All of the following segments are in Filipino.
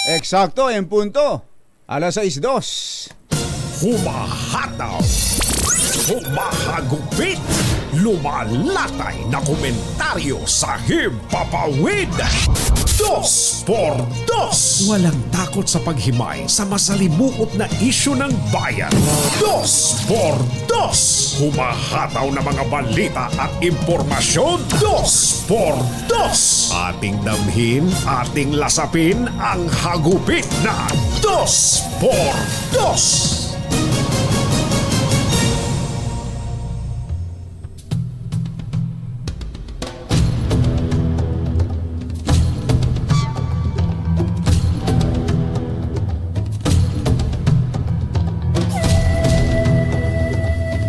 Eksakto, en punto. Alas 6:02. Humahataw, humahagupit, lumalatay na komentaryo sa himpapawid. 2x2. Walang takot sa paghimay sa masalimuot na isyu ng bayan. 2x2. Humahataw na mga balita at impormasyon. 2x2. Ating damhin, ating lasapin ang hagupit na 2x2.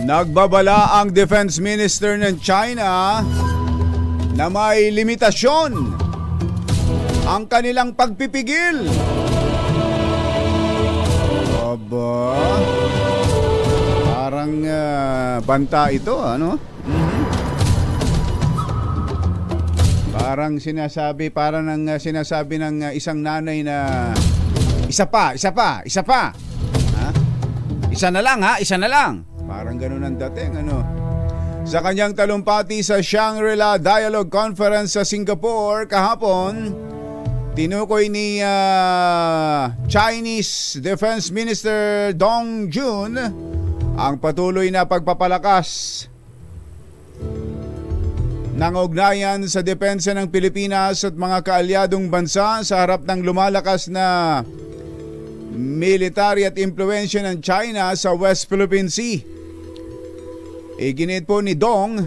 Nagbabala ang Defense Minister ng China na may limitasyon ang kanilang pagpipigil. Aba, parang banta ito, ano? Parang sinasabi ng isang nanay na isa pa. Ha? Isa na lang. Parang ganun ang dating, ano? Sa kanyang talumpati sa Shangri-La Dialogue Conference sa Singapore kahapon, tinukoy ni Chinese Defense Minister Dong Jun ang patuloy na pagpapalakas ng ugnayan sa depensa ng Pilipinas at mga kaalyadong bansa sa harap ng lumalakas na military at impluensya ng China sa West Philippine Sea. Iginit po ni Dong,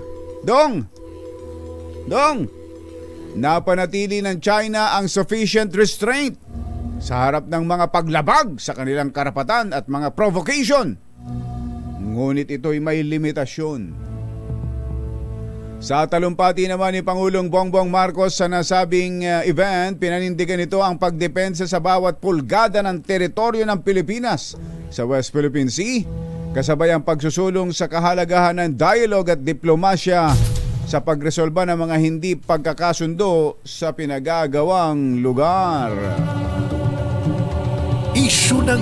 napanatili ng China ang sufficient restraint sa harap ng mga paglabag sa kanilang karapatan at mga provocation. Ngunit ito'y may limitasyon. Sa talumpati naman ni Pangulong Bongbong Marcos sa nasabing event, pinanindigan nito ang pagdepensa sa bawat pulgada ng teritoryo ng Pilipinas sa West Philippine Sea, kasabay ang pagsusulong sa kahalagahan ng dialogue at diplomasya sa pagresolba ng mga hindi pagkakasundo sa pinagagawang lugar. Isyu ng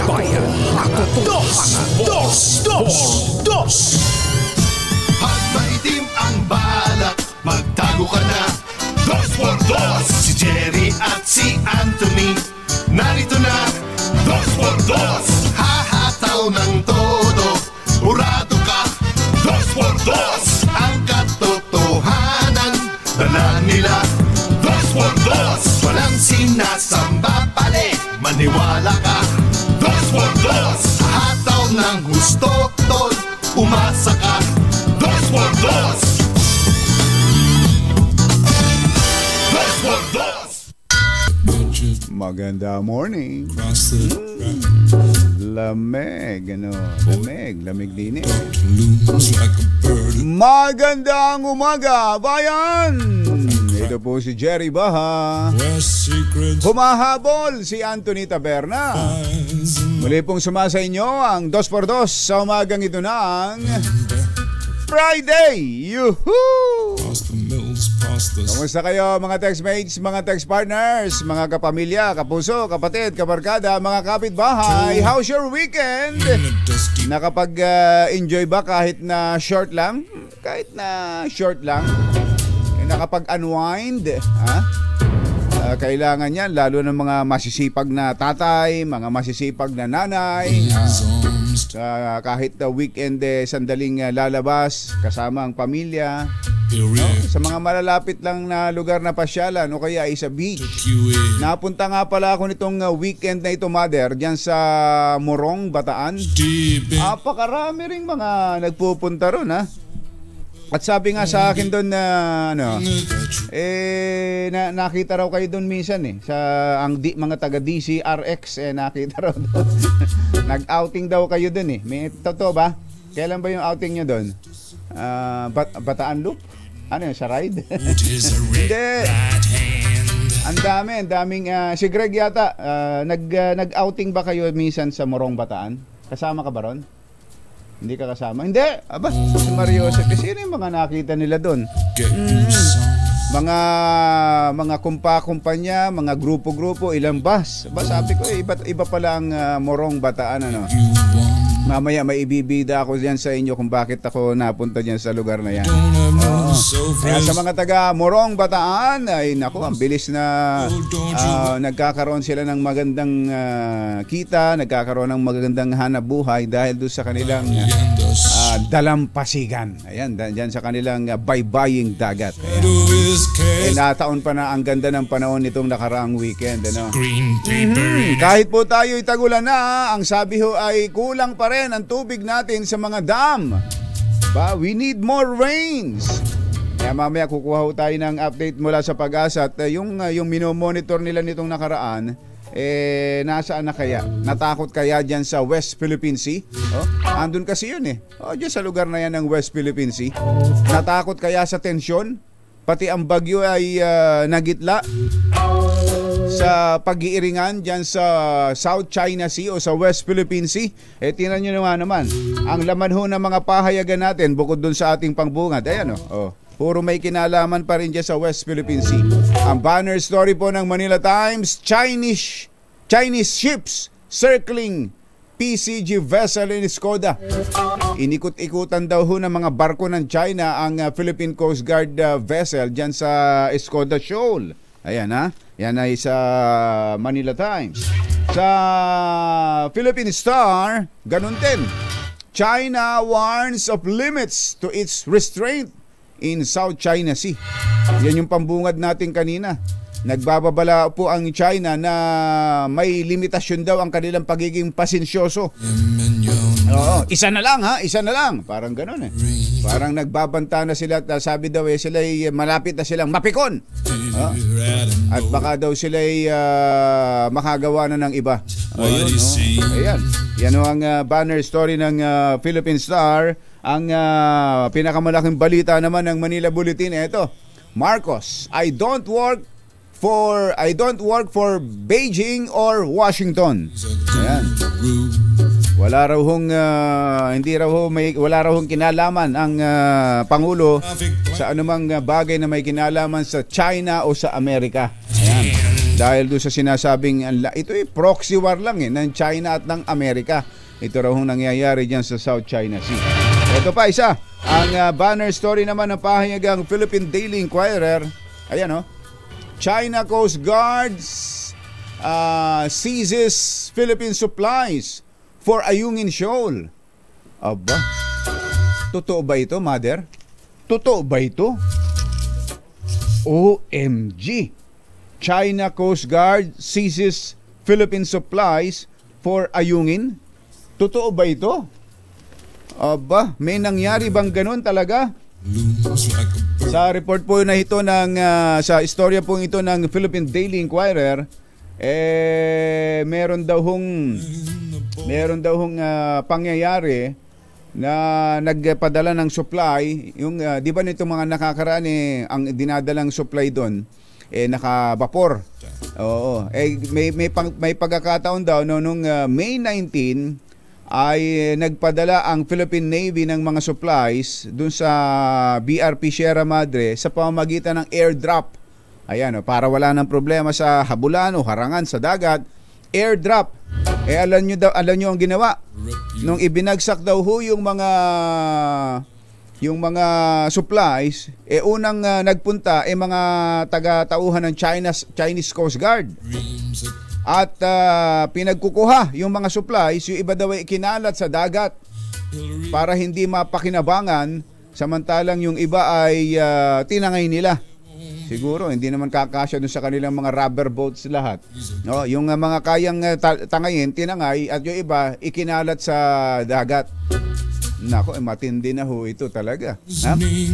bayan. Dos. Pag maitim ang balak, magtago ka na. 2x2. Si Jerry at si Anthony, narito na. 2x2. Hahataw ng todo, urado ka. 2x2. Ang katotohanan, dala nila. 2x2. Walang sinasamba pali, maniwala ka. 2x2. Hataw ng gusto, tol, umasa ka. 2x2. 2x2. Maganda morning. Lamig din eh. Magandang umaga, bayan! Ito po si Jerry Baha. Humahabol si Anthony Taberna. Muli pong sumasa inyo ang 2x2 sa umagang ito ng Friday! Yuhuu! Kamusta kayo mga textmates, mga text partners, mga kapamilya, kapuso, kapatid, kabarkada, mga kapitbahay? How's your weekend? Nakapag-enjoy ba kahit na short lang? Nakapag-unwind? Ha? Kailangan yan, lalo ng mga masisipag na tatay, mga masisipag na nanay. Kahit weekend sandaling lalabas kasama ang pamilya. Sa mga malalapit lang na lugar na pasyalan o kaya ay sa beach. Napunta nga pala ako nitong weekend na ito, mother, dyan sa Morong, Bataan. Napakarami ring mga nagpupunta ron, ha. At sabi nga sa akin doon na nakita raw kayo doon minsan sa mga taga DCRX nakita raw doon. Nag-outing daw kayo doon May totoo ba? Kailan ba yung outing nyo doon? Bataan Loop? Ano yun, sa ride? Hindi. Ang daming si Greg yata nag-outing ba kayo minsan sa Morong, Bataan? Kasama ka ba ron? Hindi ka kasama? Hindi! Aba, si Mario Jose. Sino yung mga nakita nila doon? mga kumpanya, mga grupo-grupo, ilang bus. Sabi ko, iba pala ang Morong Bataan, ano. Mamaya may ibibida ako diyan sa inyo kung bakit ako napunta diyan sa lugar na yan. Kaya sa mga taga Morong Bataan, ay naku, ang bilis na nagkakaroon sila ng magandang kita, nagkakaroon ng magandang hanap buhay dahil doon sa kanilang dalampasigan. Ayan, diyan sa kanilang baybaying dagat. Nataon pa na ang ganda ng panahon nitong nakaraang weekend, ano. Kahit po tayo itagulan na, ang sabi ho ay kulang pa rin ang tubig natin sa mga dam. We need more rains. Kaya mamaya kukuha ho tayo ng update mula sa Pag-asa at yung minomonitor nila nitong nakaraan, nasaan na kaya? Natakot kaya dyan sa West Philippine Sea? Andun kasi yun dyan sa lugar na yan ng West Philippine Sea. Natakot kaya sa tensyon? Pati ang bagyo ay nagitla sa pag-iiringan dyan sa South China Sea o sa West Philippine Sea. Tingnan nyo naman. Ang laman ho ng mga pahayagan natin bukod dun sa ating pangbungad. Ayan puro may kinalaman pa rin dyan sa West Philippine Sea. Ang banner story po ng Manila Times, Chinese ships circling PCG vessel in Skoda. Inikot-ikutan daw ho ng mga barko ng China ang Philippine Coast Guard vessel dyan sa Skoda Shoal. Ayan yan ay sa Manila Times. Sa Philippine Star, ganun din. China warns of limits to its restraint in South China Sea. Yan yung pambungad natin kanina. Nagbababala po ang China na may limitasyon daw ang kanilang pagiging pasensyoso. Isa na lang. Parang gano'n Parang nagbabanta na sila at sabi daw sila ay malapit na silang mapikon. At baka daw sila ay makagawa na ng iba. Ayan. Yan ang banner story ng Philippine Star. Ang pinakamalaking balita naman ng Manila Bulletin, ito. Marcos, I don't work for Beijing or Washington. Ayan. Wala raw hong kinalaman ang Pangulo sa anumang bagay na may kinalaman sa China o sa Amerika. Ayan. Dahil doon sa sinasabing ito proxy war lang ng China at ng Amerika. Ito raw hong nangyayari diyan sa South China Sea. Ito pa isa, ang banner story naman ng pahayagang Philippine Daily Inquirer. Ayan China Coast Guard seizes Philippine supplies for Ayungin Shoal. Aba, totoo ba ito, Mother? Totoo ba ito? OMG! China Coast Guard seizes Philippine supplies for Ayungin? Totoo ba ito? Aba, may nangyari bang ganun talaga? Sa report po na ito sa istorya po ito ng Philippine Daily Inquirer, meron daw hong pangyayari na nagpadala ng supply, yung di ba nito mga nakakaraan ang dinadalang supply doon nakabapor. Oo. May pagkakataon daw nung May 19 ay nagpadala ang Philippine Navy ng mga supplies dun sa BRP Sierra Madre sa pamamagitan ng airdrop. Ayan, para wala nang problema sa habulan o harangan sa dagat, airdrop. Alam nyo ang ginawa. Nung ibinagsak daw ho yung mga supplies, unang nagpunta mga taga-tauhan ng Chinese Coast Guard. At pinagkukuha yung mga supplies, yung iba daw ay kinalat sa dagat para hindi mapakinabangan, samantalang yung iba ay tinangay nila. Siguro hindi naman kakasya dun sa kanilang mga rubber boats lahat. Yung mga kayang tangayin, tinangay, at yung iba ikinalat sa dagat. Nako, matindi na ho ito talaga.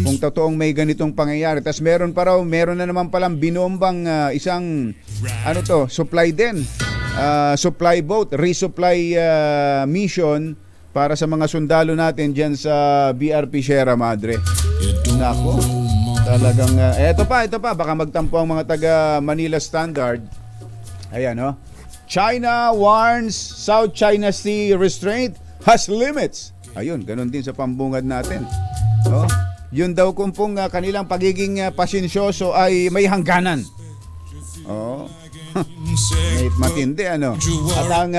Kung totoong may ganitong pangyayari. Tapos meron na naman palang binombang isang supply din. Supply boat, resupply mission para sa mga sundalo natin dyan sa BRP Sierra Madre. Nako, talagang ito pa, baka magtampo ang mga taga Manila Standard. Ayan China warns South China Sea restraint has limits. Ayun, ganun din sa pambungad natin. yun daw kumpong kanilang pagiging pasensyoso ay may hangganan. Oo. Matindi ano. At ang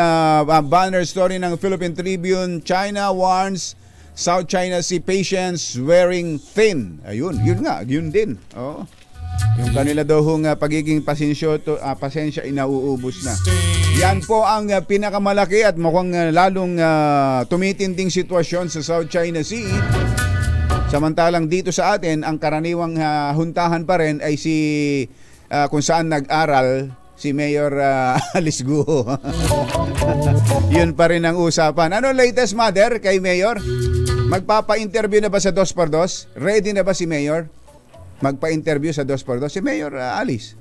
banner story ng Philippine Tribune, China warns South China Sea patients wearing thin. Ayun, yun din. Oo. Yung kanila daw hong pagiging pasensya inauubos na. Yan po ang pinakamalaki at mukhang lalong tumitinding sitwasyon sa South China Sea. Samantalang dito sa atin, ang karaniwang huntahan pa rin ay kung saan nag-aral si Mayor Alice Guo. Yun pa rin ang usapan. Ano latest, Mother, kay Mayor? Magpapa-interview na ba sa 2x2? Ready na ba si Mayor? Magpa-interview sa 2x2? Si Mayor Alice.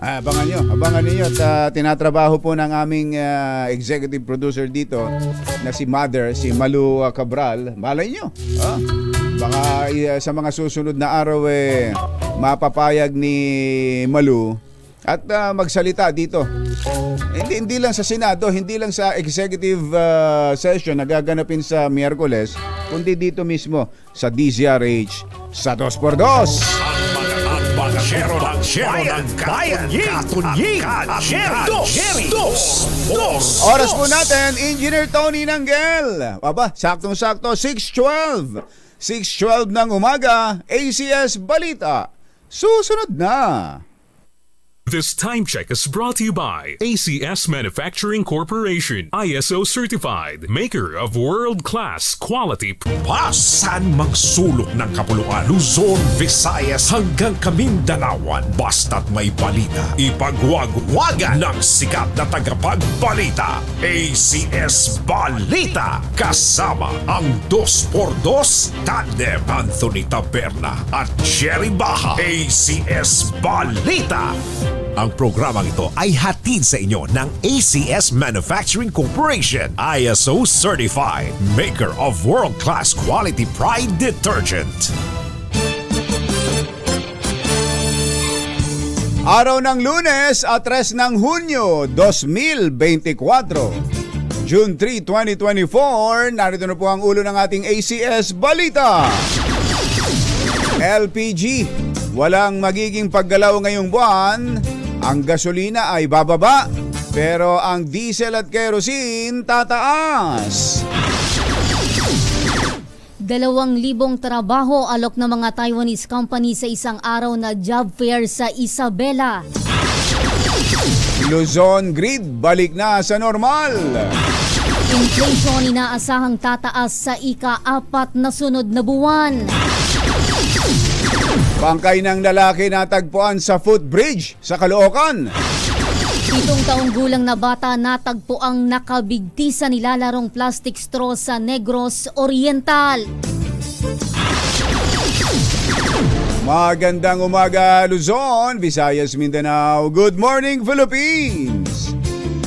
Abangan niyo at tinatrabaho po ng aming executive producer dito na si Mother, si Malu Cabral. Malay nyo. Baka sa mga susunod na araw mapapayag ni Malu at magsalita dito. Hindi lang sa Senado, hindi lang sa executive session na gaganapin sa Miyerkules, kundi dito mismo sa DZRH sa 2x2. Shero ng bayan, katunying, Oras po natin, Engineer Tony Nanggel. Saktong-sakto, 6:12. 6:12 ng umaga, ACS Balita. Susunod na. This time check is brought to you by ACS Manufacturing Corporation, ISO certified, maker of world-class quality. Pasan magsulok ng kapuluan, Luzon, Visayas hanggang Kamindanawan. Basta't may balita, ipagwagwagan ng sikat na tagapagbalita. ACS Balita, kasama ang 2x2 tandem Anthony Taberna at Jerry Baha. ACS Balita. Ang programang ito ay hatid sa inyo ng ACS Manufacturing Corporation, ISO certified, maker of world-class quality Pride detergent. Araw ng Lunes at 3 ng Hunyo 2024. June 3, 2024, narito na po ang ulo ng ating ACS Balita. LPG, walang magiging paggalaw ngayong buwan. Ang gasolina ay bababa, pero ang diesel at kerosene tataas. 2,000 trabaho alok ng mga Taiwanese company sa isang araw na job fair sa Isabela. Luzon grid balik na sa normal. Inflation inaasahang tataas sa ika-4 na sunod na buwan. Bangkay ng lalaki natagpuan sa footbridge sa Caloocan. 7 taong gulang na bata natagpo ang nakabigti sa nilalarong plastic straw sa Negros Oriental. Magandang umaga Luzon, Visayas, Mindanao. Good morning Philippines!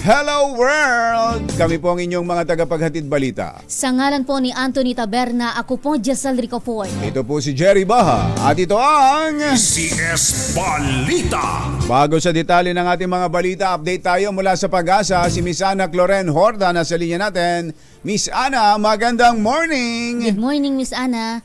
Hello world! Kami po ang inyong mga tagapaghatid balita. Sa ngalan po ni Anthony Taberna, ako po Jessel Ricofoy. Ito po si Jerry Baha at ito ang ACS Balita. Bago sa detalye ng ating mga balita, update tayo mula sa Pag-asa. Si Miss Ana Cloren Horda nasa linya natin. Miss Ana, magandang morning! Good morning, Miss Ana.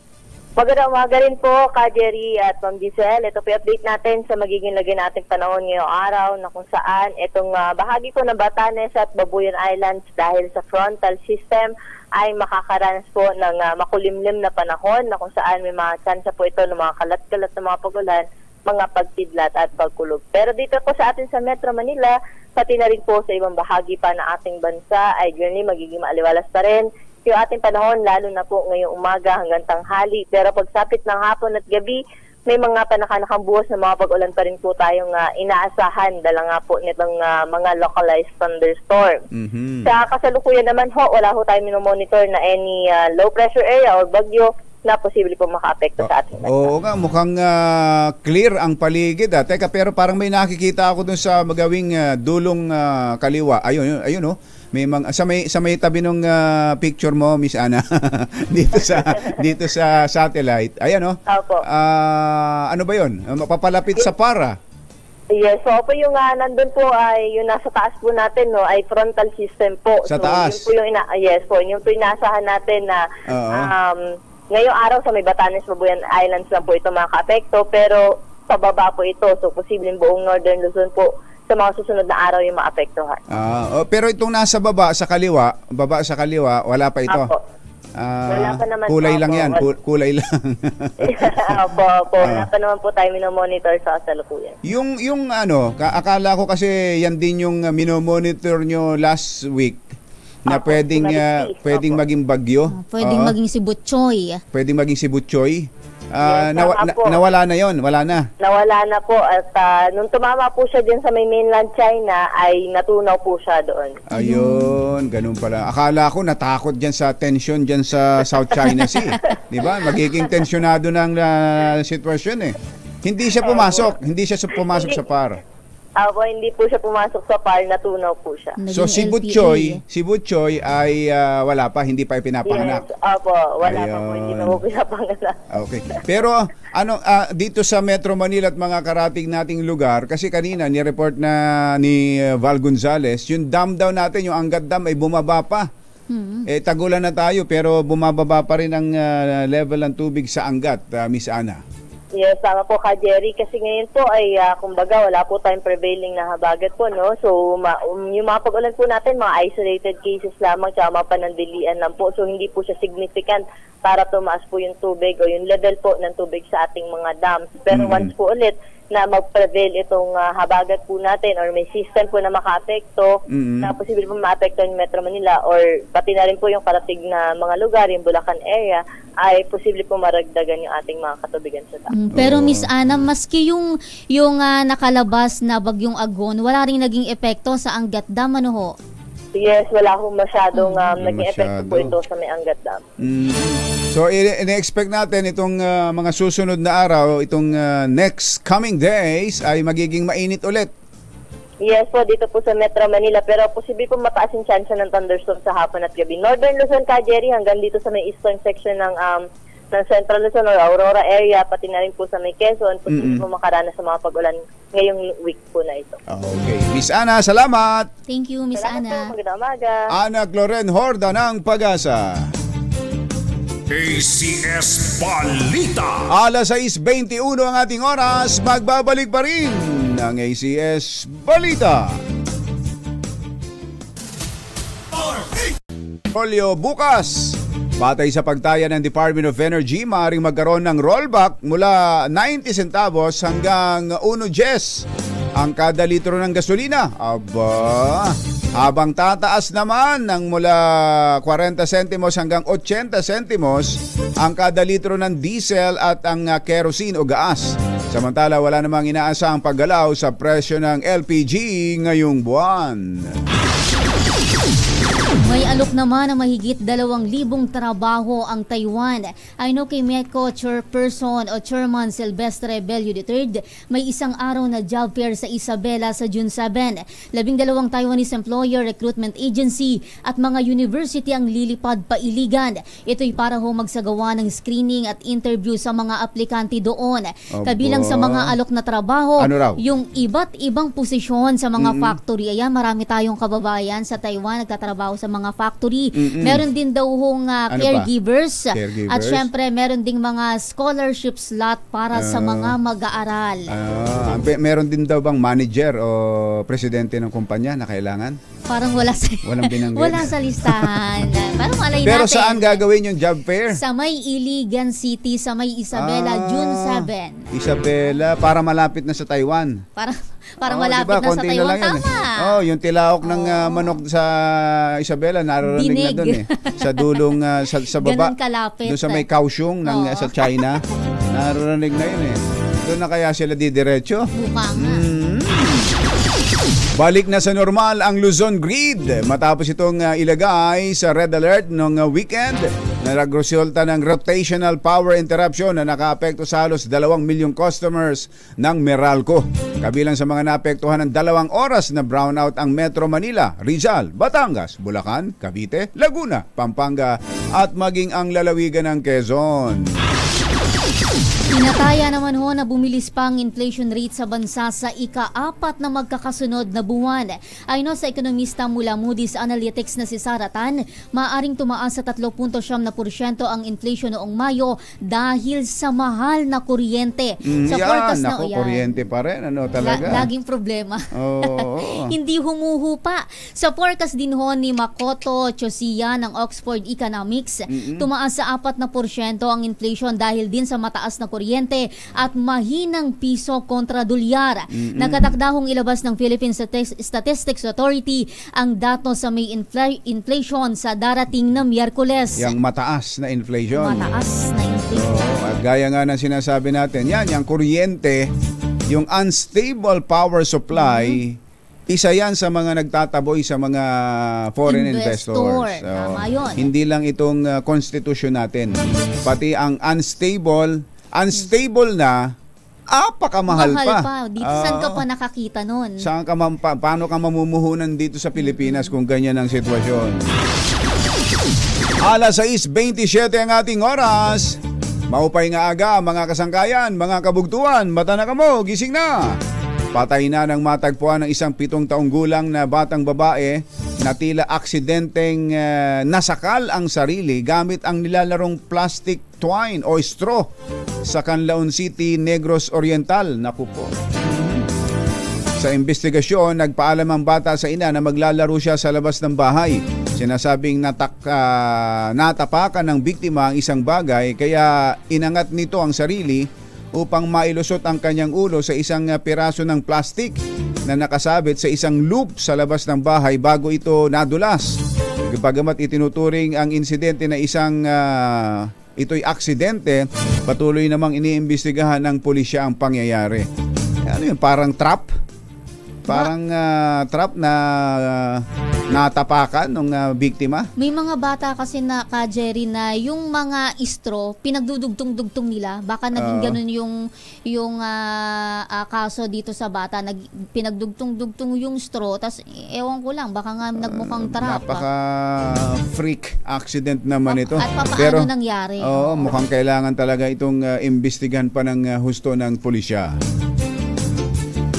Magandang umaga rin po, Ka Jerry at Ma'am Giselle. Ito po update natin sa magiging lagay nating panahon ngayong araw na kung saan itong bahagi po ng Batanes at Babuyan Islands dahil sa frontal system ay makakaranas po ng makulimlim na panahon na kung saan may mga tsansa po ito ng mga kalat-kalat na mga pagulan, mga pagkidlat at pagkulog. Pero dito po sa atin sa Metro Manila, pati na rin po sa ibang bahagi pa ng ating bansa ay generally magiging maaliwalas pa rin yung ating panahon, lalo na po ngayong umaga hanggang tanghali. Pero pagsapit ng hapon at gabi, may mga panakanakang buhos na mga pag-ulan pa rin po tayong inaasahan dala nga po nitong mga localized thunderstorm. Sa kasalukuyan naman ho, wala ho tayo minomonitor na any low pressure area or bagyo na posible po maka-apekto sa ating bansa. Oo nga, mukhang clear ang paligid. Teka, pero parang may nakikita ako dun sa magawing dulong kaliwa. Ayun oh. May sa may tabi nung picture mo, Miss Ana. dito sa satellite. Ayan oh. Opo. Ano ba 'yon? Mapapalapit sa Para. Yes, so po yung nandun po ay yung nasa taas po natin no ay frontal system po. Sa taas. Yun po yung yun po yung inaasahan natin na ngayong araw sa may Batanes, Babuyan Islands lang po ito makaka-apekto, pero pababa po ito. So, posibleng buong Northern Luzon po sa mga susunod na araw yung maapektuhan. Pero itong nasa baba sa kaliwa, wala pa ito. Apo. Wala pa naman kulay po, lang yan, kulay lang. Opo. Wala pa naman po tayo minomonitor sa kasalukuyan. Yung akala ko kasi yan din yung minomonitor nyo last week na pwedeng maging bagyo. Pwedeng maging si Butchoy. Pwedeng maging si Butchoy. Yes, nawala na yon, wala na. Nawala na po at nung tumama po siya dyan sa may mainland China ay natunaw po siya doon. Ayun, ganun pala. Akala ko natakot dyan sa tension dyan sa South China Sea. Di ba? Magiging tensyonado ng sitwasyon eh. Hindi siya pumasok sa PAR. Hindi po siya pumasok sa PAR, natunaw po siya. So si Butchoy ay wala pa, hindi pa pinapanganak. Yes, wala pa po, hindi pa po pinapanganak. Okay. Pero dito sa Metro Manila at mga karating nating lugar, kasi kanina ni-report na ni Val Gonzales, yung dam daw natin, yung Angat Dam ay bumaba pa. Tagulan na tayo pero bumababa pa rin ang level ng tubig sa Angat, Miss Ana. Yes, tama po ka, Jerry. Kasi ngayon po ay, kumbaga, wala po tayong prevailing na habagat po, no? So, yung mga pag-ulan po natin, mga isolated cases lamang, tsaka mga panandilian lang po. So, hindi po siya significant para tumaas po yung tubig o yung level po ng tubig sa ating mga dams. Pero once po ulit na mag-prevail itong habagat po natin or may system po na maka-apekto, na posible po ma-apekto yung Metro Manila or pati na rin po yung karatig na mga lugar, yung Bulacan area, ay posible po maragdagan yung ating mga katubigan sa dam. Pero Miss Ana, maski yung nakalabas na bagyong Agon, wala ring naging epekto sa Angat Dam, ano ho? Yes, wala akong masyadong naging epekto po ito sa may Angat Dam. So, ine-expect natin itong mga susunod na araw, itong next coming days ay magiging mainit ulit. Yes po, dito po sa Metro Manila. Pero posible po mataas yung chance ng thunderstorm sa hapon at gabi. Northern Luzon, Jerry, hanggang dito sa may eastern section ng Central Luzon or Aurora area, pati na rin po sa may Quezon, posible po makaranas sa mga pag-ulan ngayong week po na ito. Okay. Miss Ana, salamat! Thank you, Miss Ana. Po, magandang umaga. Ana Cloren Horda ng Pag-asa. ACS Balita. Alas 6:21 ang ating oras. Magbabalik pa rin ang ACS Balita. Polio bukas. Batay sa pagtaya ng Department of Energy, maaaring magkaroon ng rollback mula 90 centavos hanggang 1.10 ang kada litro ng gasolina. Aba, habang tataas naman ng mula 40 centimos hanggang 80 centimos ang kada litro ng diesel at ang kerosene o gas. Samantala, wala namang inaasahang paggalaw sa presyo ng LPG ngayong buwan. May alok naman na mahigit 2,000 trabaho ang Taiwan. Ayon kay MECO Chairperson o Chairman Silvestre Bello III, may isang araw na job fair sa Isabela sa June 7. 12 Taiwanese Employer Recruitment Agency at mga university ang lilipad pailigan. Ito'y para ho magsagawa ng screening at interview sa mga aplikante doon. Kabilang sa mga alok na trabaho, yung iba't ibang posisyon sa mga factory. Ayan, marami tayong kababayan sa Taiwan nagtatrabaho sa mga factory. Meron din daw hong caregivers. At syempre meron ding mga scholarship slot para sa mga mag-aaral. Meron din daw bang manager o presidente ng kumpanya na kailangan? Parang wala sa wala sa listahan. Parang malay natin. Pero saan gagawin yung job fair? Sa may Iligan City, sa may Isabela, June 7. Isabela, para malapit na sa Taiwan. Para malapit diba, na sa Taiwan, tama. Yung tilaok ng manok sa Isabela, naririnig na doon eh. Sa dulong, sa baba. Doon sa may Kaohsiung sa China. Naririnig na yun eh. Doon na kaya sila didiretso? Bukang. Balik na sa normal ang Luzon Grid matapos itong ilagay sa red alert noong weekend na nagresulta ng rotational power interruption na nakaapekto sa halos 2 milyong customers ng Meralco. Kabilang sa mga naapektuhan ng 2 oras na brownout ang Metro Manila, Rizal, Batangas, Bulacan, Cavite, Laguna, Pampanga at maging ang lalawigan ng Quezon. Tinataya naman ho na bumilis pa ang inflation rate sa bansa sa ika-4 na magkakasunod na buwan. Ayon sa ekonomista mula Moody's Analytics na si Sara Tan, maaaring tumaas sa 3.7% ang inflation noong Mayo dahil sa mahal na kuryente. Sa forecast na kuryente pa rin, talaga. Laging problema. Oo. Hindi humuhupa. Sa forecast din ho ni Makoto Chosiya ng Oxford Economics, tumaas sa 4% ang inflation dahil din sa mataas na kuryente at mahinang piso kontra dolyar. Nakatakdahong ilabas ng Philippine Statistics Authority ang dato sa may inflation sa darating na Miyerkules. Yang mataas na inflation. Mataas na inflation. At gaya nga ng sinasabi natin, yung kuryente, yung unstable power supply, isa yan sa mga nagtataboy sa mga foreign investors. Tama yun. Hindi lang itong constitution natin. Pati ang unstable na, apakamahal pa. Dito, saan ka pa nakakita nun? Paano ka mamumuhunan dito sa Pilipinas kung ganyan ang sitwasyon? Alas 6:27 ang ating oras. Maupay nga aga, mga kasangkayan, mga kabugtuan, mata na kamo, gising na. Patay na ng matagpuan ng isang 7 taong gulang na batang babae na tila aksidenteng nasakal ang sarili gamit ang nilalarong plastic twine o straw sa Canlaon City, Negros Oriental. Naku po. Sa investigasyon, nagpaalam ang bata sa ina na maglalaro siya sa labas ng bahay. Sinasabing natapakan ng biktima ang isang bagay kaya inangat nito ang sarili upang mailusot ang kanyang ulo sa isang piraso ng plastik na nakasabit sa isang loop sa labas ng bahay bago ito nadulas. Bagamat itinuturing ang insidente na ito'y aksidente, patuloy namang iniimbestigahan ng pulisya ang pangyayari. Ano yun, parang trap? Parang trap na natapakan ng biktima. May mga bata kasi na Jerry na yung mga straw pinagdudugtong-dugtong nila. Baka naging ganun yung kaso dito sa bata. Pinagdugtong-dugtong yung straw. Tas ewan ko lang, baka nga nagmukhang trap. Napaka freak accident naman ito. At paano nangyari? Oo, mukhang kailangan talaga itong imbestigahan pa ng husto ng pulisya.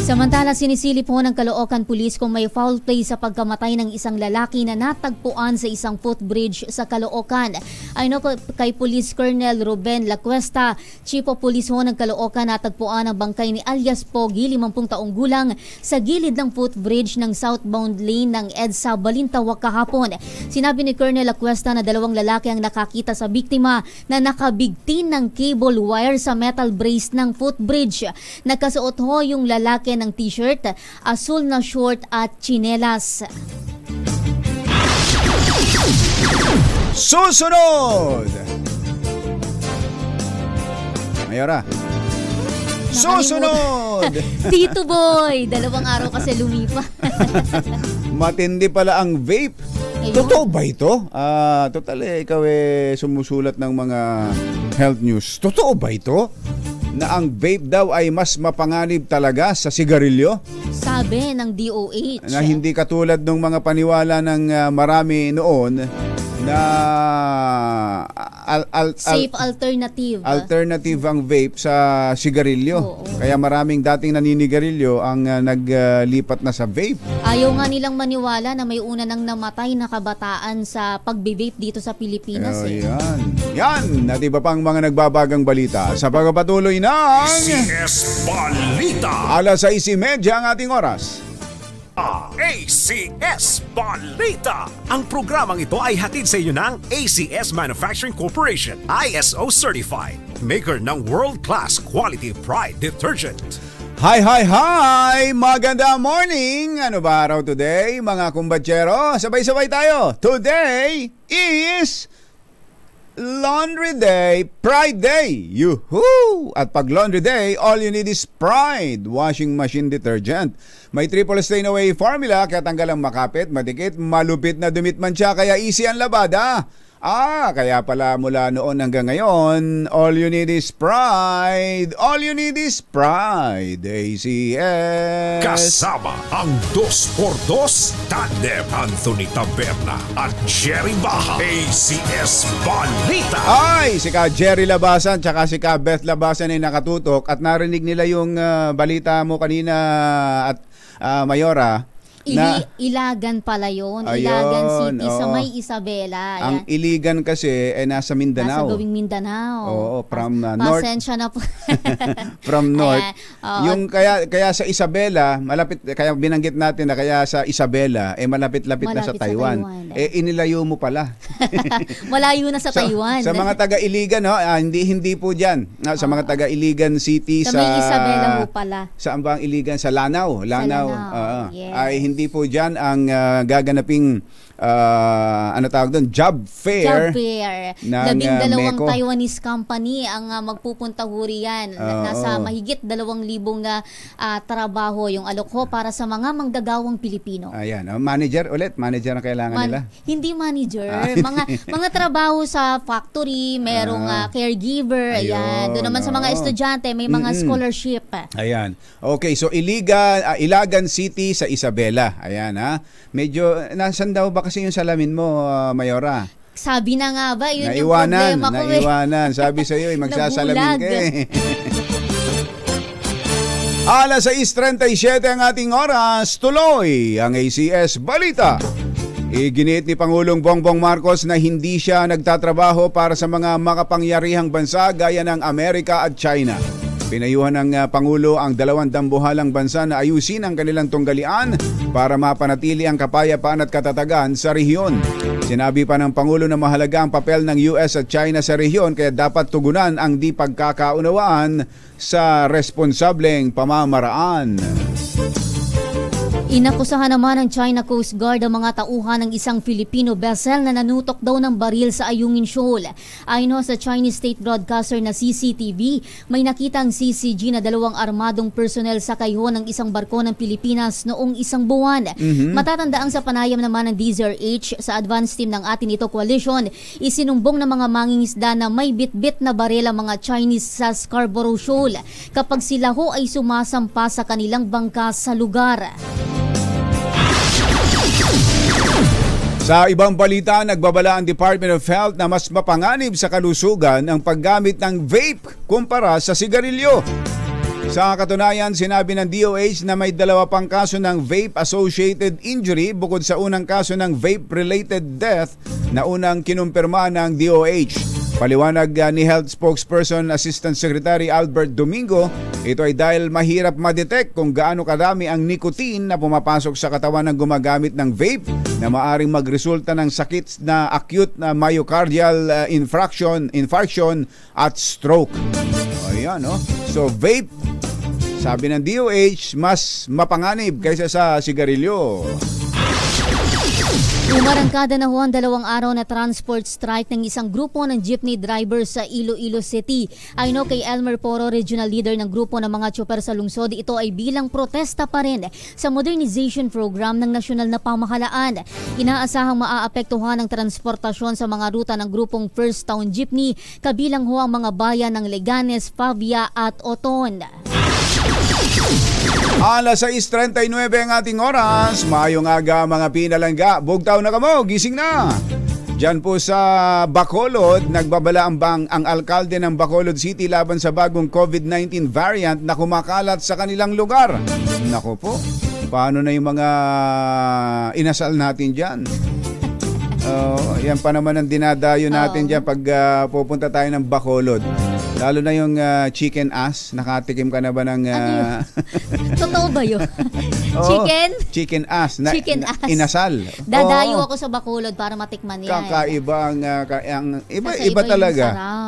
Samantala, sinisilip po ng Caloocan Police kung may foul play sa pagkamatay ng isang lalaki na natagpuan sa isang footbridge sa Caloocan. Ayon kay Police Colonel Ruben Lacuesta, Chief of Police ho ng Caloocan, natagpuan ang bangkay ni alias Pogi, 50 taong gulang, sa gilid ng footbridge ng southbound lane ng EDSA Balintawak kahapon. Sinabi ni Colonel Lacuesta na 2 lalaki ang nakakita sa biktima na nakabigtin ng cable wire sa metal brace ng footbridge. Nagkasuot ho yung lalaki ng t-shirt, asul na short at tsinelas. Susunod! Mayora. Susunod! Tito Boy! 2 araw kasi lumipa. Matindi pala ang vape. Ayun. Totoo ba ito? Total ikaw sumusulat ng mga health news. Totoo ba ito? Na ang vape daw ay mas mapanganib talaga sa sigarilyo? Sabi ng DOH. Na hindi katulad ng mga paniwala ng marami noon na safe alternative. Alternative ang vape sa sigarilyo. Oo. Kaya maraming dating naninigarilyo ang naglipat na sa vape. Ayaw nga nilang maniwala na may una nang namatay na kabataan sa pagbe-vape dito sa Pilipinas. Yan. At iba pang mga nagbabagang balita sa pagpapatuloy ng ACS Balita. Alas 6:30 ang ating oras. ACS Balita. Ang programang ito ay hatid sa iyo ng ACS Manufacturing Corporation, ISO Certified, maker ng world-class quality Pride detergent. Hi! Maganda morning! Ano ba araw today, mga kumbatsero? Sabay-sabay tayo. Today is Laundry Day, Pride Day. Yuhuu! At pag Laundry Day, all you need is Pride washing machine detergent. May triple stain away formula kaya tanggal ang makapit, madikit, malupit na dumit man siya kaya easy ang labada. Kaya pala mula noon hanggang ngayon, all you need is pride. All you need is pride. ACS. Kasama ang 2x2 tandem Anthony Taberna at Jerry Baha. ACS Balita. Ay, si Ka Jerry Labasan tsaka si Ka Beth Labasan ay nakatutok at narinig nila yung balita mo kanina at Mayora. Ilagan pala yun. Ayun, Ilagan City sa May Isabela. Ang Iligan kasi nasa Mindanao. Nasa gawing Mindanao. Oo, from north. Pasensya na po. From north. Yung kaya sa Isabela, malapit, kaya binanggit natin na kaya sa Isabela, malapit-lapit na sa Taiwan. Inilayo mo pala. Malayo na sa Taiwan. Sa mga taga-Iligan, hindi po dyan. Sa mga taga-Iligan City, sa May Isabela ho pala. Saan ba ang Iligan? Sa Lanao. Yes. Ay hindi po dyan ang gaganaping job fair. Job fair. 12 Taiwanese company ang magpupunta ho riyan. Nasa mahigit 2,000 na trabaho yung alok ho para sa mga manggagawang Pilipino. Ayan. Manager ang kailangan nila? Hindi manager. mga trabaho sa factory, merong caregiver. Ayan. Doon naman sa mga estudyante, may mga scholarship. Ayan. Okay, so Ilagan City sa Isabela. Ayan Medyo, nasan daw ba kasi yung salamin mo, Mayora? Sabi na nga ba, yun yung problema ko. Naiwanan. Sabi sa'yo, magsasalamin ka Alas 6:37 ang ating oras. Tuloy ang ACS Balita. Iginit ni Pangulong Bongbong Marcos na hindi siya nagtatrabaho para sa mga makapangyarihang bansa gaya ng Amerika at China. Pinayuhan ng Pangulo ang 2 dambuhalang bansa na ayusin ang kanilang tunggalian para mapanatili ang kapayapaan at katatagan sa rehiyon. Sinabi pa ng Pangulo na mahalaga ang papel ng US at China sa rehiyon kaya dapat tugunan ang di pagkakaunawaan sa responsableng pamamaraan. Inakusahan naman ng China Coast Guard ang mga tauhan ng isang Filipino vessel na nanutok daw ng baril sa Ayungin Shoal. Ayon sa Chinese state broadcaster na CCTV, may nakitang CCG na 2 armadong personnel sa kayho ng isang barko ng Pilipinas noong 1 buwan. Matatandaan sa panayam naman ng DZRH sa advance team ng atin ito coalition, isinumbong ng mga mangingisda na may bitbit na baril ang mga Chinese sa Scarborough Shoal kapag sila ho ay sumasampa sa kanilang bangka sa lugar. Sa ibang balita, nagbabala ang Department of Health na mas mapanganib sa kalusugan ang paggamit ng vape kumpara sa sigarilyo. Sa katunayan, sinabi ng DOH na may 2 pang kaso ng vape-associated injury bukod sa unang kaso ng vape-related death na unang kinumpirma ng DOH. Paliwanag ni Health Spokesperson Assistant Secretary Albert Domingo, ito ay dahil mahirap ma-detect kung gaano karami ang nicotine na pumapasok sa katawan ng gumagamit ng vape na maaring magresulta ng sakit na acute na myocardial infarction at stroke. Ayan, So vape, sabi ng DOH, mas mapanganib kaysa sa sigarilyo. Umarangkada na ho ang 2 araw na transport strike ng isang grupo ng jeepney drivers sa Iloilo City. Ayon kay Elmer Poro, regional leader ng grupo ng mga tsuper sa lungsod, ito ay bilang protesta pa rin sa modernization program ng nasyonal na pamahalaan. Inaasahang maaapektuhan ang transportasyon sa mga ruta ng grupong First Town Jeepney, kabilang ho ang mga bayan ng Leganes, Pavia at Oton. Alas 6:39 ang ating oras. Maayong aga mga pinalangga. Bugtaw na kamo, gising na. Diyan po sa Bacolod, nagbabala ang alkalde ng Bacolod City laban sa bagong COVID-19 variant na kumakalat sa kanilang lugar. Nako po, paano na yung mga inasal natin diyan? Yan pa naman ang dinadayo natin diyan pag pupunta tayo ng Bacolod. Lalo na yung chicken ass. Nakatikim ka na ba ng... Totoo ba yun? Chicken? Chicken ass. Chicken ass. Inasal. Dadayo ako sa Bacolod para matikman yan. Kakaiba iba talaga.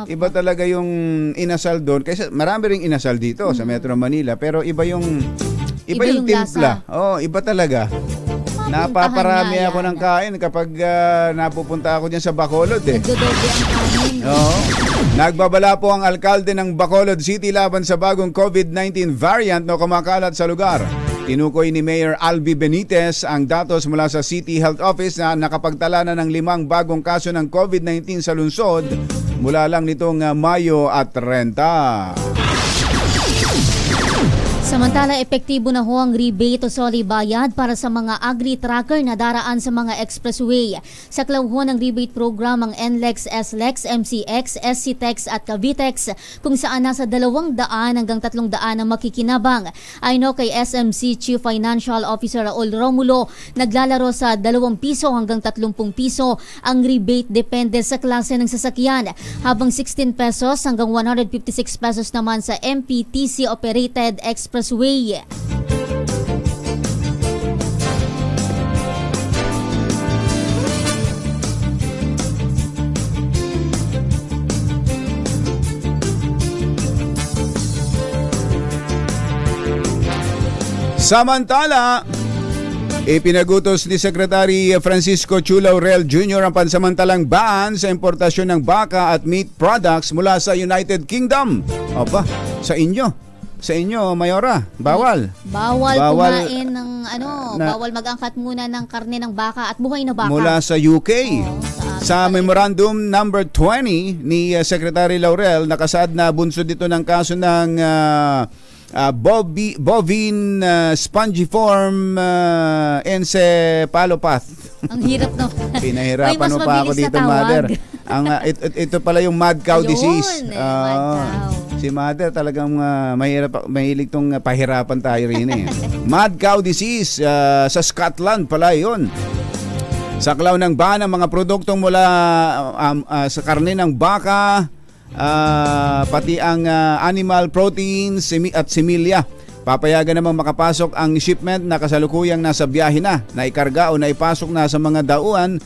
Iba talaga yung inasal doon. Kasi marami ring inasal dito sa Metro Manila. Pero iba yung timpla. Iba talaga. Napaparami ako ng kain kapag napupunta ako dyan sa Bacolod Nagdodoble ang kanin. Nagbabala po ang alkalde ng Bacolod City laban sa bagong COVID-19 variant na kumakalat sa lugar. Tinukoy ni Mayor Albi Benitez ang datos mula sa City Health Office na nakapagtala na ng 5 bagong kaso ng COVID-19 sa lungsod mula lang nitong Mayo at 30. Samantala, epektibo na ho ang rebate o soli bayad para sa mga agri-tracker na daraan sa mga expressway. Saklaw ho ng rebate program ang NLEX, SLEX, MCX, SCTEX at Cavitex kung saan nasa 200 hanggang 300 ang makikinabang. Ayon kay SMC Chief Financial Officer Raul Romulo, naglalaro sa 2 piso hanggang 30 piso ang rebate depende sa klase ng sasakyan, habang 16 pesos hanggang 156 pesos naman sa MPTC operated expressway. Samantala, ipinagutos ni Secretary Francisco Chu Laurel Jr. ang pansamantalang ban sa importasyon ng baka at meat products mula sa United Kingdom. Opa, sa inyo, Mayora, bawal. Bawal kumain ng bawal mag-angkat muna ng karne ng baka at buhay na baka. Mula sa UK. Sa Memorandum number 20 ni Secretary Laurel, nakasaad na bunsod dito ng kaso ng bovine spongiform encephalopathy. Ang hirap no. Pinahirapan mo pa ako dito, Mother. Ito pala yung mad cow disease. Mad cow. Si Mother talagang mahilig tong pahirapan tayo rin eh. Mad cow disease sa Scotland pala yun. Saklaw ng ban ng mga produktong mula sa karne ng baka, pati ang animal proteins at similya. Papayagan namang makapasok ang shipment na kasalukuyang nasa biyahe na, naikarga o naipasok na sa mga daungan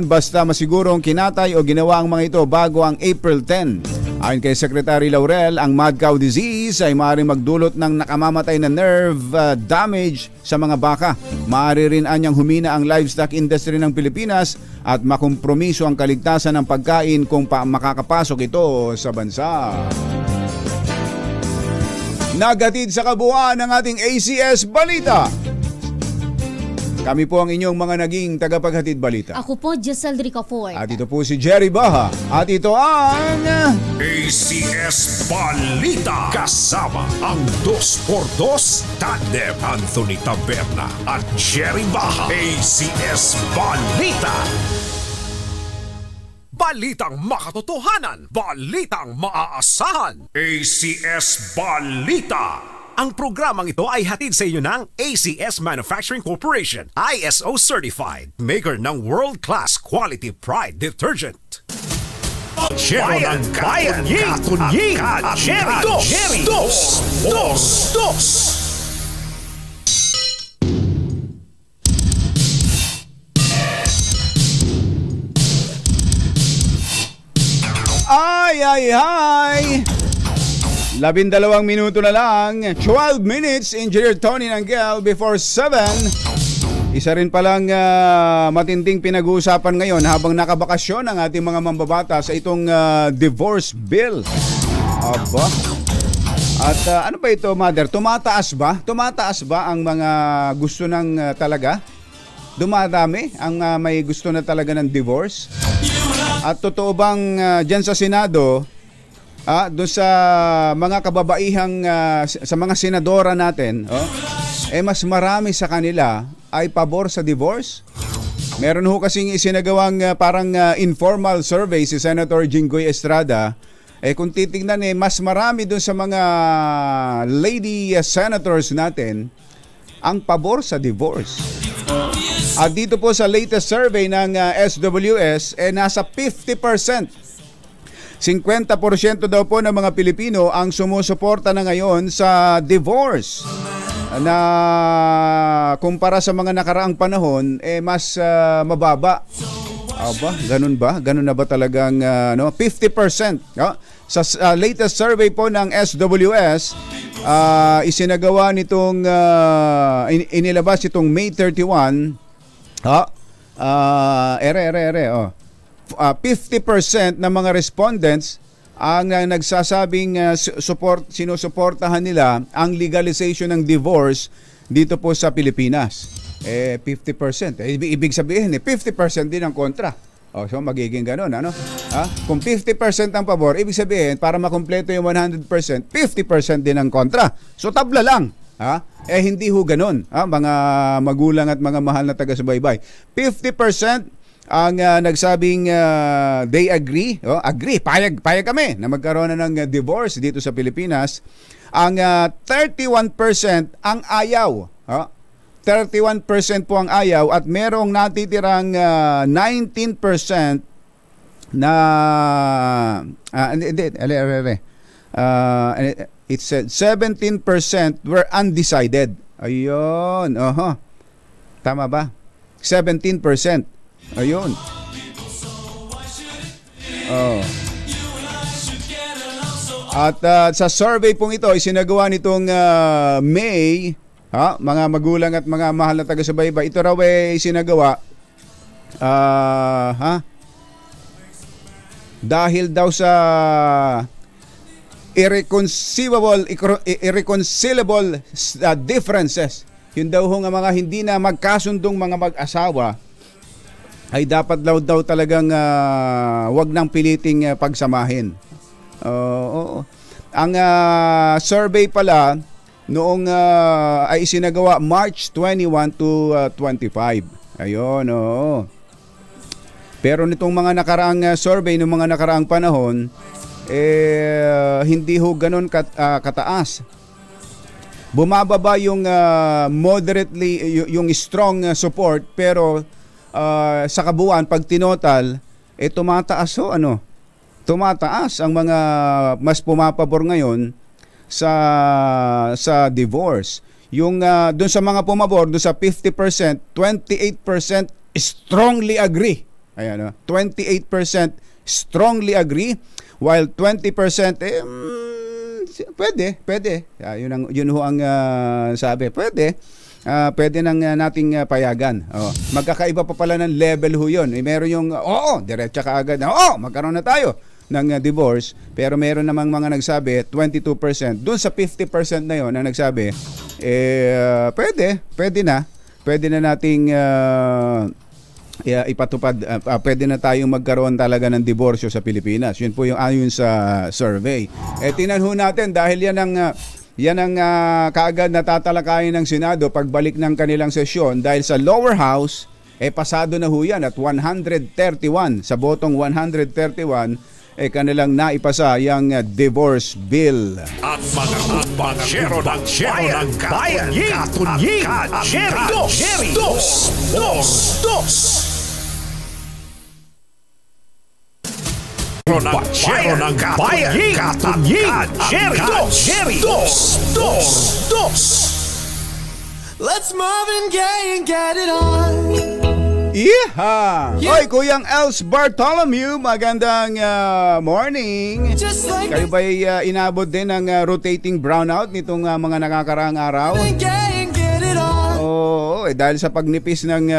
basta masigurong kinatay o ginawa ang mga ito bago ang April 10. Ayon kay Secretary Laurel, ang mad cow disease ay maaaring magdulot ng nakamamatay na nerve damage sa mga baka. Maaari rin anyang humina ang livestock industry ng Pilipinas at makompromiso ang kaligtasan ng pagkain kung makakapasok ito sa bansa. Nagatid sa kabuuan ng ating ACS Balita. Kami po ang inyong mga naging tagapaghatid balita. Ako po, Giselle Ricafort. At ito po si Jerry Baha. At ito ang ACS Balita. Kasama ang 2x2 Tandem Anthony Taberna at Jerry Baha. ACS Balita. Balitang makatotohanan. Balitang maaasahan. ACS Balita. Ang programang ito ay hatid sa inyo ng ACS Manufacturing Corporation, ISO Certified, maker ng world-class quality Pride Detergent. Bayan ng Bayan, Katunying at Jerry Dos. Ay! 12 minuto na lang, 12 minutes, Engineer Tony Nanggel before 7. Isa rin palang matinding pinag-uusapan ngayon habang nakabakasyon ang ating mga mambabata sa itong divorce bill. Aba. At ano ba ito, Mother? Tumataas ba? Tumataas ba ang mga gusto ng talaga? Dumadami ang may gusto na talaga ng divorce? At totoo bang dyan sa Senado, doon sa mga kababaihang sa mga senadora natin, mas marami sa kanila ay pabor sa divorce? Meron ho kasing isinagawang parang informal survey si Senator Jinggoy Estrada. Kung titingnan mas marami doon sa mga lady senators natin ang pabor sa divorce. At dito po sa latest survey ng SWS, nasa 50%. 50% daw po ng mga Pilipino ang sumusuporta na ngayon sa divorce na kumpara sa mga nakaraang panahon mas mababa. Aba, ganun ba? Ganun na ba talagang 50%? No? Sa latest survey po ng SWS, isinagawa nitong inilabas itong May 31. 50% ng mga respondents ang nagsasabing sinusuportahan nila ang legalization ng divorce dito po sa Pilipinas. 50%. Ibig sabihin, 50% din ang kontra. So magiging ganun, ano? Kung 50% ang pabor, ibig sabihin, para makumpleto yung 100%, 50% din ang kontra. So tabla lang. Hindi ho ganun, mga magulang at mga mahal na taga-subaybay. 50% ang nagsabing they agree, payag kami na magkaroon na ng divorce dito sa Pilipinas. Ang 31% ang ayaw. 31% po ang ayaw at merong natitirang 19% na it said 17% were undecided. Ayun, tama ba? 17%. Ayun. At sa survey pong ito, isinagawa nitong May, mga magulang at mga mahal na taga-subaybay. Ito raw isinagawa dahil daw sa irreconcilable differences. Yun daw nga mga hindi na magkasundong mga mag-asawa ay dapat daw talagang wag nang piliting pagsamahin. Ang survey pala noong ay isinagawa March 21 to 25. Ayun, Pero nitong mga nakaraang survey ng mga nakaraang panahon, hindi ho ganun kataas. Bumababa yung moderately, yung strong support, pero sa kabuuan, pag tinotal, tumataas ho, tumataas ang mga mas pumapabor ngayon sa divorce. Yung doon sa mga pumabor, doon sa 50%, 28% strongly agree. Ayan, 28% strongly agree, while 20% pwede. Yun ho ang sabi. Pwede nang nating payagan. Magkakaiba pa pala ng level ho yun. Meron yung diretsa ka agad na magkaroon na tayo ng divorce, pero meron namang mga nagsabi 22%. Doon sa 50% na yon na nagsabi pwede na nating ipatupad, pwede na tayong magkaroon talaga ng diborsyo sa Pilipinas. Yun po yung ayon sa survey. Tingnan ho natin, dahil yan ang kaagad natatalakayin ng Senado pagbalik ng kanilang sesyon, dahil sa lower house pasado na ho yan at 131 sa botong 131 kanilang naipasa yung divorce bill. At mga bagyero ng bayan, Katunying, Jerry Dos. Bagyero ng bayan, Katunying, Jerry Dos. Let's Marvin Gaye and get it on. Hoy, Kuyang Els Bartholomew, magandang morning. Kayo ba'y inabot din ng rotating brownout nitong mga nakakaraang araw? Dahil sa pagnipis ng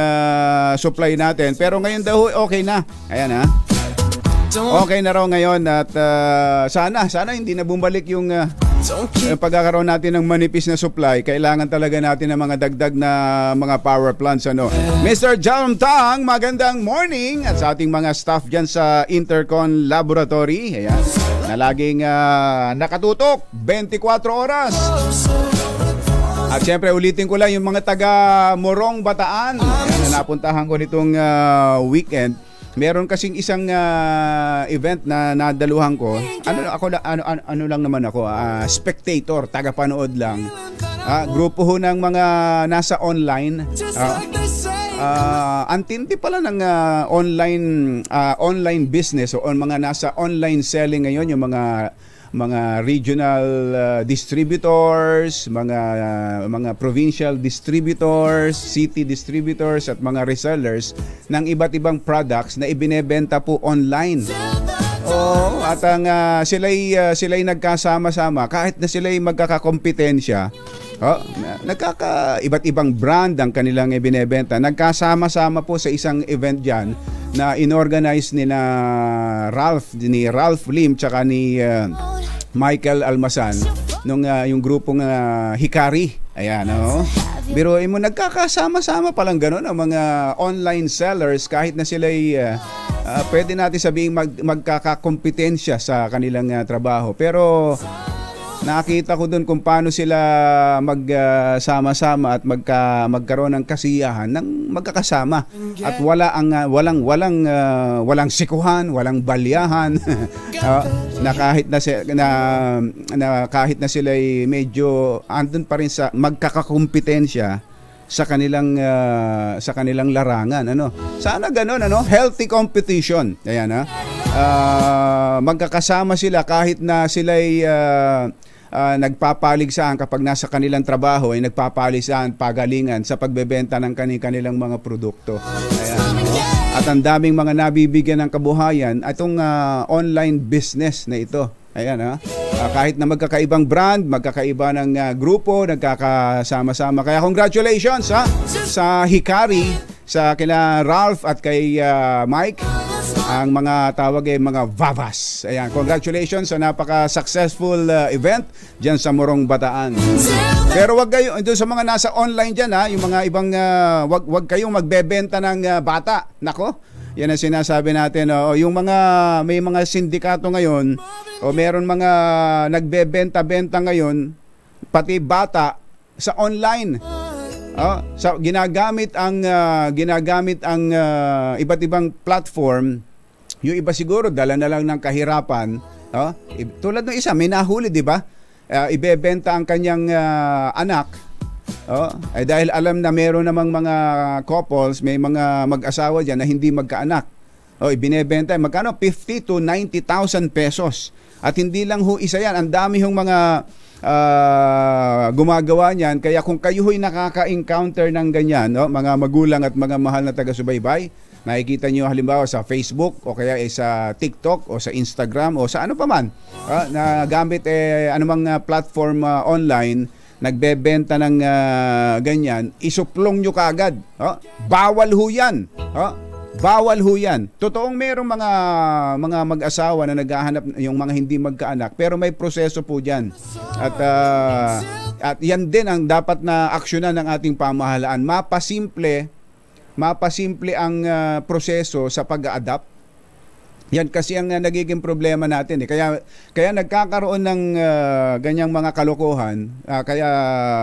supply natin. Pero ngayon daw okay na. Ayan okay na raw ngayon at sana hindi na bumalik yung pagkakaroon natin ng manipis na supply. Kailangan talaga natin ng mga dagdag na mga power plants. Mr. John Tang, magandang morning. At sa ating mga staff dyan sa Intercon Laboratory, ayan, na laging nakatutok 24 oras. At syempre ulitin ko lang yung mga taga Morong Bataan, ayan, na napuntahan ko nitong weekend. Meron kasing isang event na nadaluhan ko. Ano lang naman ako, spectator, tagapanood lang. Grupo ho ng mga nasa online. Antindi pala ng online business o mga nasa online selling ngayon, yung mga regional distributors, mga provincial distributors, city distributors at mga resellers ng iba't ibang products na ibinebenta po online. At ang sila'y nagkasama-sama kahit na sila'y magkakakompetensya. Iba't ibang brand ang kanilang ibinebenta. Nagkasama-sama po sa isang event diyan na inorganize ni Ralph Lim tsaka ni Michael Almasan nung yung grupong Hikari. Ayan, Biruin mo, nagkakasama-sama palang gano'n ang mga online sellers kahit na sila'y pwede natin sabihin magkakakompetensya sa kanilang trabaho. Pero nakita ko doon kung paano sila magsama-sama at magkaroon ng kasiyahan ng magkakasama at walang sikuhan, walang balyahan. Na kahit na sila ay medyo andun pa rin sa magkakakompetensya sa kanilang larangan, ano. Sana ganoon, ano, healthy competition. Ayan, magkakasama sila kahit na sila ay nagpapaligsahan kapag nasa kanilang trabaho ay nagpapaligsahan, pagalingan sa pagbebenta ng kanilang mga produkto. Ayan. At ang daming mga nabibigyan ng kabuhayan itong online business na ito. Ayan, kahit na magkakaibang brand, magkakaiba ng grupo, nagkakasama-sama. Kaya congratulations sa Hikari, sa kila Ralph at kay Mike. Ang mga tawag ay mga Vavas. Ayan, congratulations sa napaka-successful event dyan sa Morong Bataan. Pero wag kayo, doon sa mga nasa online dyan, yung mga ibang, wag kayong magbebenta ng bata. Nako, yan ang sinasabi natin. Yung mga, may mga sindikato ngayon, o meron mga nagbebenta-benta ngayon, pati bata, sa online. Ginagamit ang iba't ibang platform. Yung iba siguro dala na lang ng kahirapan, tulad ng isa may nahuli, di ba? Ibebenta ang kanyang anak, dahil alam na meron namang mga couples, may mga mag-asawa diyan na hindi magkaanak. Ibinebenta magkano? 50 to 90,000 pesos. At hindi lang ho isa yan, ang dami hong mga gumagawa niyan. Kaya kung kayo ho'y nakaka-encounter ng ganyan, mga magulang at mga mahal na taga-subaybay, nakikita niyo halimbawa sa Facebook o kaya sa TikTok o sa Instagram o sa ano pa man, na gamit anumang platform online, nagbebenta ng ganyan, isuplong nyo kaagad. Bawal ho yan. Bawal ho yan. Totoong merong mga mag-asawa na naghahanap, yung mga hindi magkaanak, pero may proseso po dyan. At yan din ang dapat na aksyonan ng ating pamahalaan. Mapasimple ang proseso sa pag-a-adapt. Yan kasi ang nagiging problema natin. Kaya nagkakaroon ng ganyang mga kalokohan. Kaya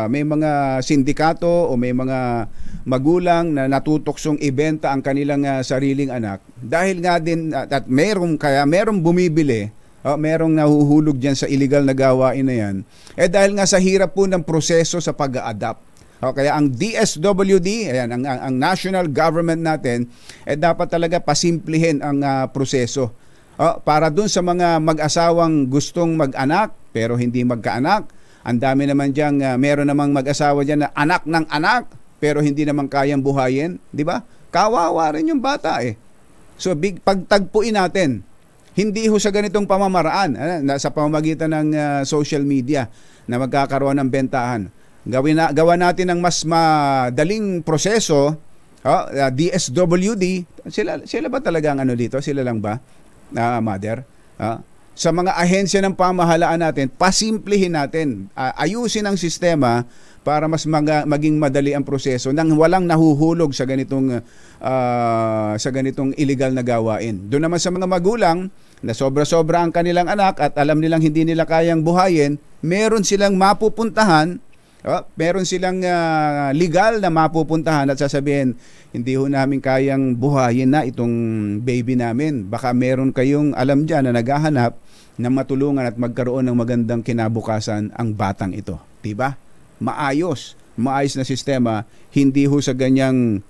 may mga sindikato o may mga magulang na natutuksong ibenta ang kanilang sariling anak. Dahil nga din at merong bumibili, merong nahuhulog dyan sa illegal na gawain na yan. Dahil nga sa hirap po ng proseso sa pag-a-adapt. Kaya ang DSWD, ayan, ang national government natin, dapat talaga pasimplihin ang proseso. Para dun sa mga mag-asawang gustong mag-anak pero hindi magkaanak, ang dami naman diyang, meron namang mag-asawa dyan na anak ng anak pero hindi naman kayang buhayin, di ba? Kawawa rin yung bata So pagtagpuin natin, hindi ho sa ganitong pamamaraan, sa pamamagitan ng social media na magkakaroon ng bentahan. Gawa natin ng mas madaling proseso. DSWD, sila ba talaga ang dito? Sila lang ba, Mother? Sa mga ahensya ng pamahalaan natin, pasimplihin natin, ayusin ang sistema para mas maging madali ang proseso nang walang nahuhulog sa ganitong illegal na gawain. Doon naman sa mga magulang na sobra-sobra ang kanilang anak at alam nilang hindi nila kayang buhayin, meron silang mapupuntahan. Meron silang legal na mapupuntahan at sasabihin, hindi ho namin kayang buhayin na itong baby namin. Baka meron kayong alam dyan na naghahanap na matulungan at magkaroon ng magandang kinabukasan ang batang ito. Diba? Maayos na sistema, hindi ho sa ganyang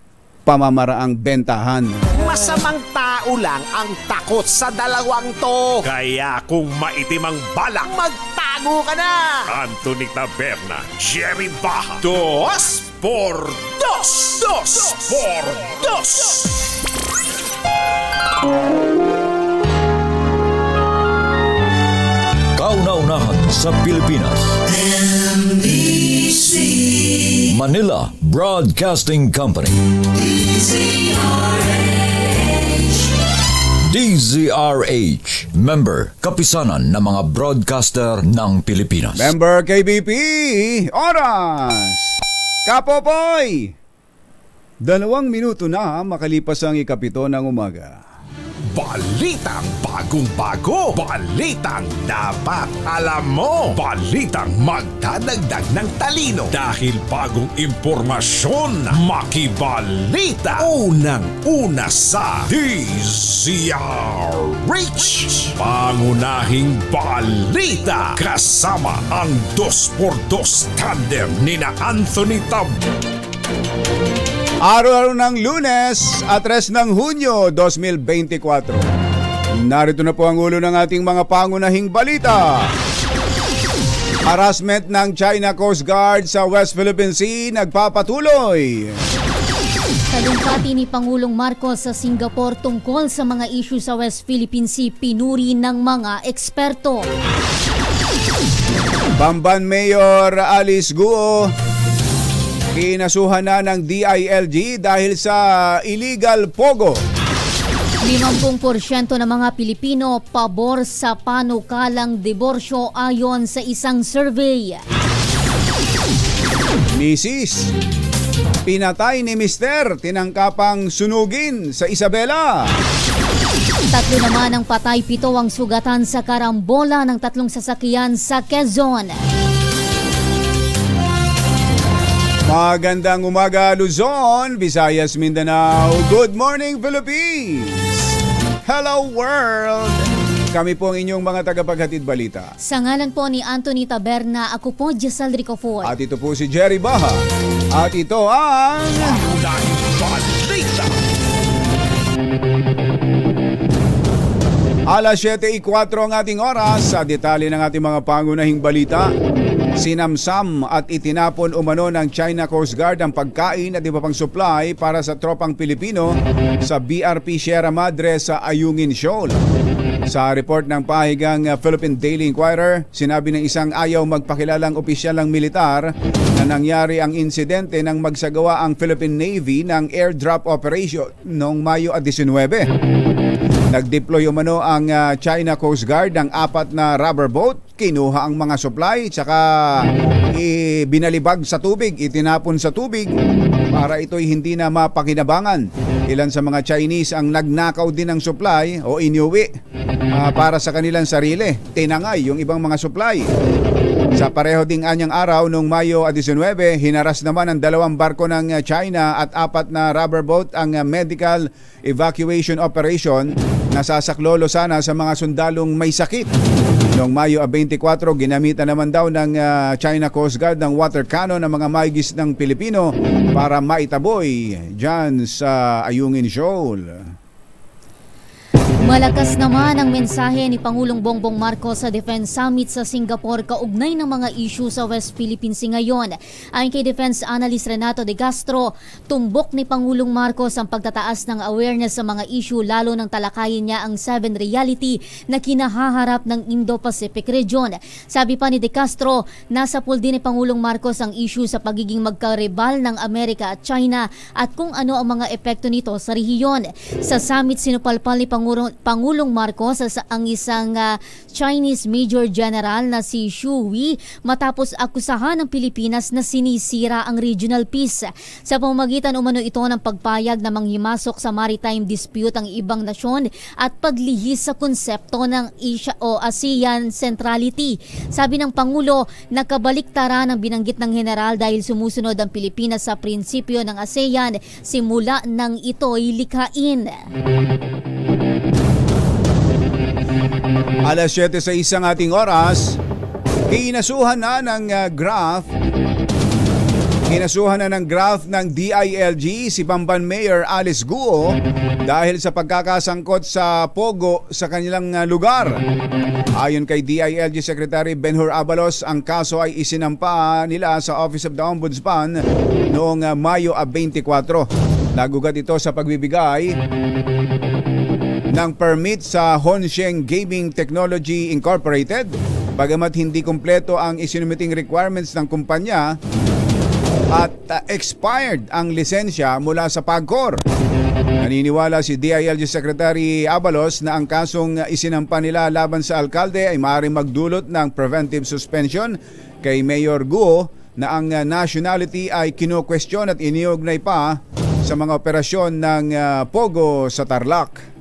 pamamaraang bentahan. Masamang tao lang ang takot sa dalawang to. Kaya kung maitim ang balak, magtago ka na! Anthony Taberna, Jerry Baja. 2 por 2! 2 por 2! Kauna-unahan sa Pilipinas. NBC Manila Broadcasting Company. DZRH, member kapisanan ng mga broadcaster ng Pilipinas. Member KBP, oras Kapopoy! 2 minuto na makalipas ang 7 ng umaga. Balitang bagong-bago, balitang dapat alam mo, balitang magdadagdag ng talino dahil bagong impormasyon, makibalita, unang-una sa DZRH. Pangunahing balita kasama ang 2x2 tandem ni na Anthony Tab. Araw ng Lunes, 3 ng Hunyo 2024. Narito na po ang ulo ng ating mga pangunahing balita. Harassment ng China Coast Guard sa West Philippine Sea nagpapatuloy. Talumpati ni Pangulong Marcos sa Singapore tungkol sa mga issue sa West Philippine Sea, pinuri ng mga eksperto. Bamban Mayor Alice Guo kinasuhan na ng DILG dahil sa illegal pogo. 50% ng mga Pilipino pabor sa panukalang diborsyo ayon sa isang survey. Misis, pinatay ni Mister tinangkapang sunugin sa Isabela. 3 naman ang patay, 7 ang sugatan sa karambola ng 3 sasakyan sa Quezon. Magandang umaga Luzon, Visayas, Mindanao. Good morning Philippines! Hello world! Kami po ang inyong mga tagapaghatid balita. Sa ngalan po ni Anthony Taberna, ako po Giselle Ricofor. At ito po si Jerry Baha. At ito ang... Pangunahing balita. Alas 7:04 ang ating oras. Sa detalye ng ating mga pangunahing balita. Sinamsam at itinapon umano ng China Coast Guard ang pagkain at iba pang supply para sa tropang Pilipino sa BRP Sierra Madre sa Ayungin Shoal. Sa report ng pahigang Philippine Daily Inquirer, sinabi ng isang ayaw magpakilalang opisyal ng militar na nangyari ang insidente nang magsagawa ang Philippine Navy ng airdrop operation noong Mayo 19. Nag-deploy umano ang China Coast Guard ng 4 na rubber boat, kinuha ang mga supply, tsaka binalibag sa tubig, itinapon sa tubig para ito'y hindi na mapakinabangan. Ilan sa mga Chinese ang nagnakaw din ng supply o inuwi para sa kanilang sarili. Tinangay yung ibang mga supply. Sa pareho ding anyang araw noong Mayo 19, hinaras naman ang 2 barko ng China at 4 na rubber boat ang medical evacuation operation na sasaklolo sana sa mga sundalong may sakit. Noong Mayo 24, ginamitan naman daw ng China Coast Guard ng water cannon ng mga maigis ng Pilipino para maitaboy dyan sa Ayungin Shoal. Malakas naman ang mensahe ni Pangulong Bongbong Marcos sa Defense Summit sa Singapore kaugnay ng mga issue sa West Philippine Sea ngayon. Ayon kay Defense Analyst Renato De Castro, tumbok ni Pangulong Marcos ang pagtataas ng awareness sa mga issue lalo nang talakayin niya ang 7 reality na kinahaharap ng Indo-Pacific region. Sabi pa ni De Castro, nasa pool din ni Pangulong Marcos ang issue sa pagiging magkaribal ng Amerika at China at kung ano ang mga epekto nito sa rehiyon. Sa summit, sinupalpal ni Pangulong Marcos ang isang Chinese Major General na si Xu Wei matapos akusahan ng Pilipinas na sinisira ang regional peace. Sa pamamagitan umano ito ng pagpayag na manghimasok sa maritime dispute ang ibang nasyon at paglihis sa konsepto ng Asia o ASEAN centrality. Sabi ng Pangulo, nakabaliktaran ang binanggit ng General dahil sumusunod ang Pilipinas sa prinsipyo ng ASEAN simula nang ito'y likhain. Alas 7 sa isang ating oras, kinasuhan na ng graph ng DILG si Bamban Mayor Alice Guo dahil sa pagkakasangkot sa pogo sa kanilang lugar. Ayon kay DILG Secretary Benhur Abalos, ang kaso ay isinampa nila sa Office of the Ombudsman noong Mayo 24. Nagugat ito sa pagbibigay ng permit sa Hongsheng Gaming Technology Incorporated. Bagamat hindi kumpleto ang isinumiting requirements ng kumpanya at expired ang lisensya mula sa PAGCOR. Naniniwala si DILG Secretary Abalos na ang kasong isinampa nila laban sa alkalde ay maaaring magdulot ng preventive suspension kay Mayor Guo na ang nationality ay kino-question at iniugnay pa sa mga operasyon ng Pogo sa Tarlac.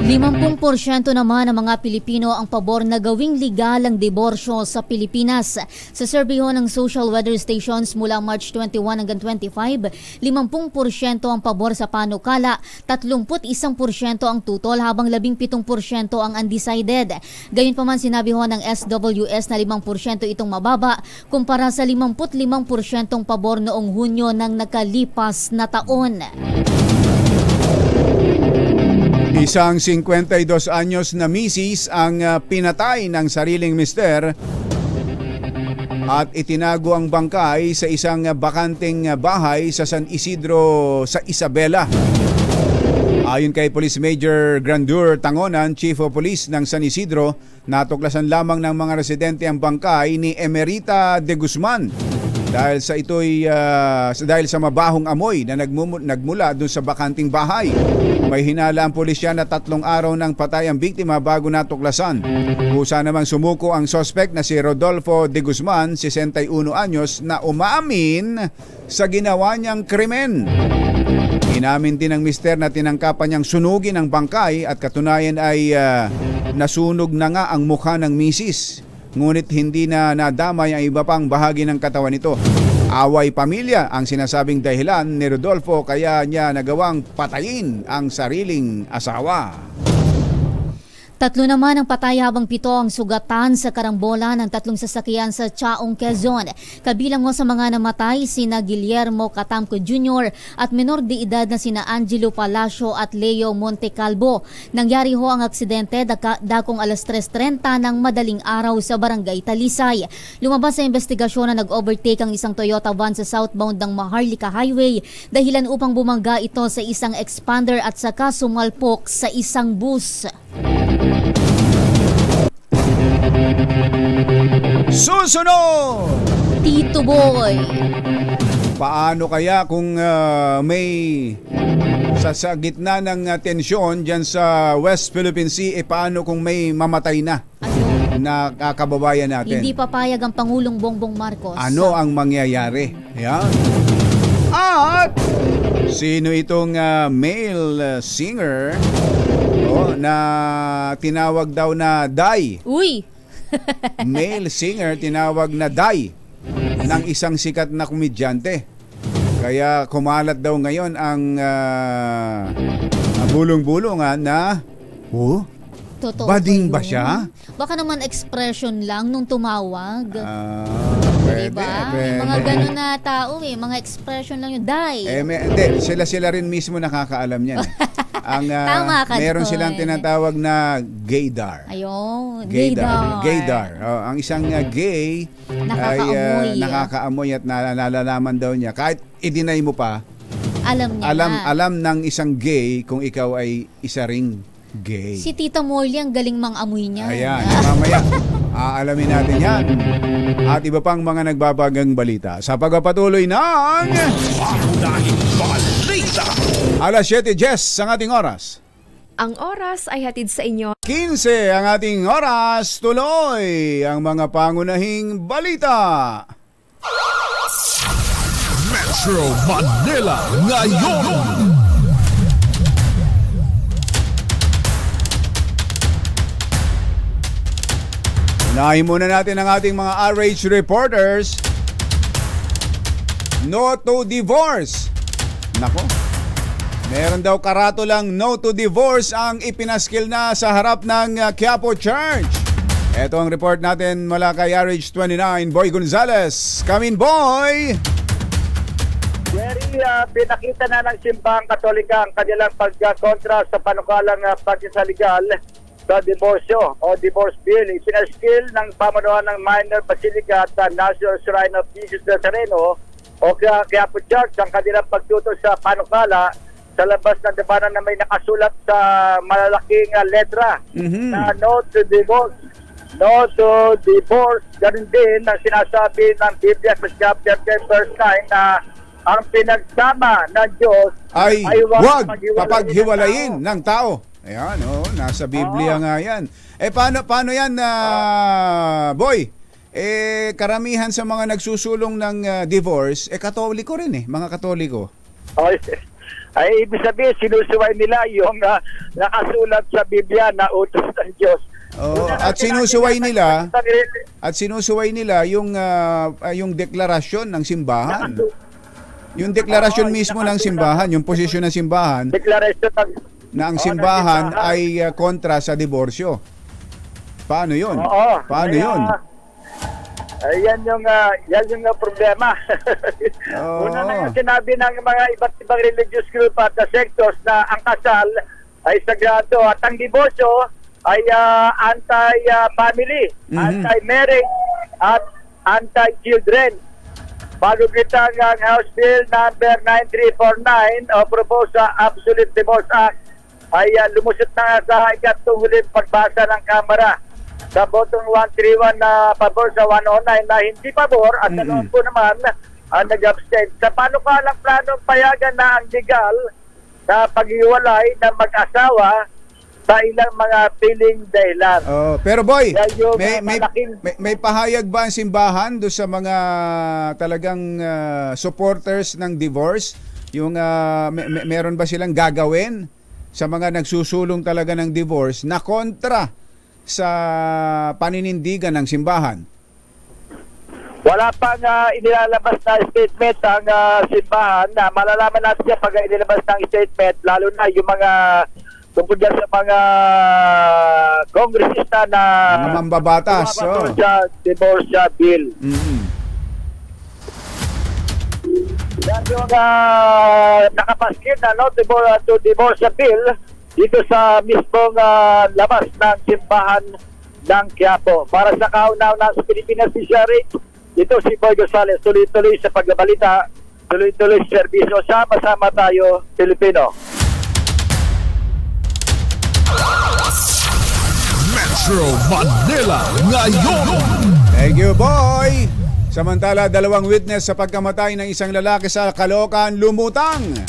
50% naman ng mga Pilipino ang pabor na gawing legal ang diborsyo sa Pilipinas. Sa survey ng social weather stations mula March 21 hanggang 25, 50% ang pabor sa panukala, 31% ang tutol habang 17% ang undecided. Gayunpaman sinabi ng SWS na 5% itong mababa kumpara sa 55% pabor noong Hunyo ng nakalipas na taon. Isang 52 anyos na misis ang pinatay ng sariling mister at itinago ang bangkay sa isang bakanteng bahay sa San Isidro sa Isabela. Ayon kay Police Major Grandur Tangonan, Chief of Police ng San Isidro, natuklasan lamang ng mga residente ang bangkay ni Emerita de Guzman dahil sa mabahong amoy na nagmula doon sa bakanting bahay. May hinala ang pulisya na 3 araw nang patay ang biktima bago natuklasan. Kusa namang sumuko ang suspect na si Rodolfo de Guzman, 61 anyos, na umaamin sa ginawa niyang krimen. Inamin din ng mister na tinangkapan niyang sunugin ang bangkay at katunayan ay nasunog na nga ang mukha ng misis. Ngunit hindi na nadamay ang iba pang bahagi ng katawan nito. Away pamilya ang sinasabing dahilan ni Rodolfo kaya niya nagawang patayin ang sariling asawa. 3 naman ang patay habang 7 ang sugatan sa karambola ng 3 sasakyan sa Chaong, Quezon. Kabilang sa mga namatay sina Guillermo Catamco Jr. at menor de edad na sina Angelo Palacio at Leo Montecalvo. Nangyari ang aksidente dakong alas 3:30 ng madaling araw sa Barangay Talisay. Lumabas sa investigasyon na nag-overtake ang isang Toyota van sa southbound ng Maharlika Highway dahilan upang bumangga ito sa isang expander at saka sumalpok sa isang bus. Susunod! Tito Boy. Paano kaya kung may sa gitna ng tensyon dyan sa West Philippine Sea, paano kung may mamatay na kababayan natin? Hindi papayag ang Pangulong Bongbong Marcos. Ano ang mangyayari? Yan. At sino itong male singer na tinawag daw na Day? Uy! Male singer tinawag na Day ng isang sikat na komedyante. Kaya kumalat daw ngayon ang bulong-bulungan na Totoo bading ba yun? siya? Baka naman expression lang nung tumawag. Pwede, diba? pwede. Mga gano'n na tao mga expression lang yun. Day. Hindi, sila rin mismo nakakaalam niyan. Tama ka meron doon. silang tinatawag na gaydar. Ayun, Gaydar. gaydar. Ang isang gay ay nakakaamoy at nalalaman daw niya. Kahit i-deny mo pa, alam niya alam ng isang gay kung ikaw ay isa ring gay. Si Tita Molly ang galing mang-amoy niya. Ayan, mamaya aalamin natin yan. At iba pang mga nagbabagang balita sa pagpapatuloy ng Pangunahing balita. alas 7:10 ang ating oras. Ang oras ay hatid sa inyo 15 ang ating oras. Tuloy ang mga pangunahing balita. Metro Manila ngayon. Unahin muna natin ang ating mga RH reporters. No to divorce. Nako. Meron daw karatulang no to divorce ang ipinaskil na sa harap ng Quiapo Church. Ito ang report natin mula kay RH29, Boy Gonzales. Come in, Boy! Jerry, pinakita na ng simbahang Katolika ang kanilang pagkontra sa panukalang pagsasaligal sa diborsyo o divorce bill. Ipinaskil ng pamunuan ng Minor Basilica at National Shrine of Jesus Nazareno o Quiapo Church ang kanilang pagtuto sa panukala sa labas ng debanan na may nakasulat sa malalaking letra na no to divorce. No to divorce. Ganun din ang sinasabi ng Biblia sa chapter 10 verse 9 na ang pinagsama ng Diyos ay huwag papaghiwalayin ng tao. Ayan, nasa Biblia nga yan. Paano yan, Boy? karamihan sa mga nagsusulong ng divorce, Katoliko rin mga Katoliko. Ay, ibig sabihin, sinusuway nila yung nakasulat sa Biblia na utos ng Diyos. At sinusuway nila yung deklarasyon ng simbahan. Yung deklarasyon mismo ng simbahan, yung posisyon ng simbahan, na ang simbahan ay kontra sa diborsyo. Paano yun? Paano yun? Yan yung problema. Una na yung sinabi ng mga iba't ibang religious group at sectors na ang kasal ay sagrado at ang diborsyo ay anti-family, anti-marriage at anti-children. Bago kitang ang House Bill number 9349 o propose sa Absolute Divorce Act ay lumusot na sa ikatlong huling pagbasa ng Kamara. Sa botong 131 na pabor sa 109 na hindi pabor at ano po naman nag-abstain. Sa panukalang planong payagan na ang legal na paghiwalay ng mag-asawa sa ilang mga piling dahilan. Pero boy, may pahayag ba ang simbahan do sa mga talagang supporters ng divorce? Yung meron ba silang gagawin sa mga nagsusulong talaga ng divorce na kontra sa paninindigan ng simbahan? Wala pang inilalabas na statement ang simbahan. Malalaman natin siya pag inilabas ng statement, lalo na yung mga tungkol dyan sa mga kongresista na mga mambabatas sa divorce bill. Yan yung nakapaskil na to divorce bill dito sa mismong labas ng simbahan ng Quiapo. Para sa kauna-una sa Pilipinas DZRH, dito si Boy Gonzales, tuloy-tuloy sa pagbabalita, tuloy-tuloy sa serbisyo. Sama-sama tayo, Pilipino. Metro Manila ngayon. Thank you, boy. Samantala, 2 witness sa pagkamatay ng isang lalaki sa Caloocan lumutang.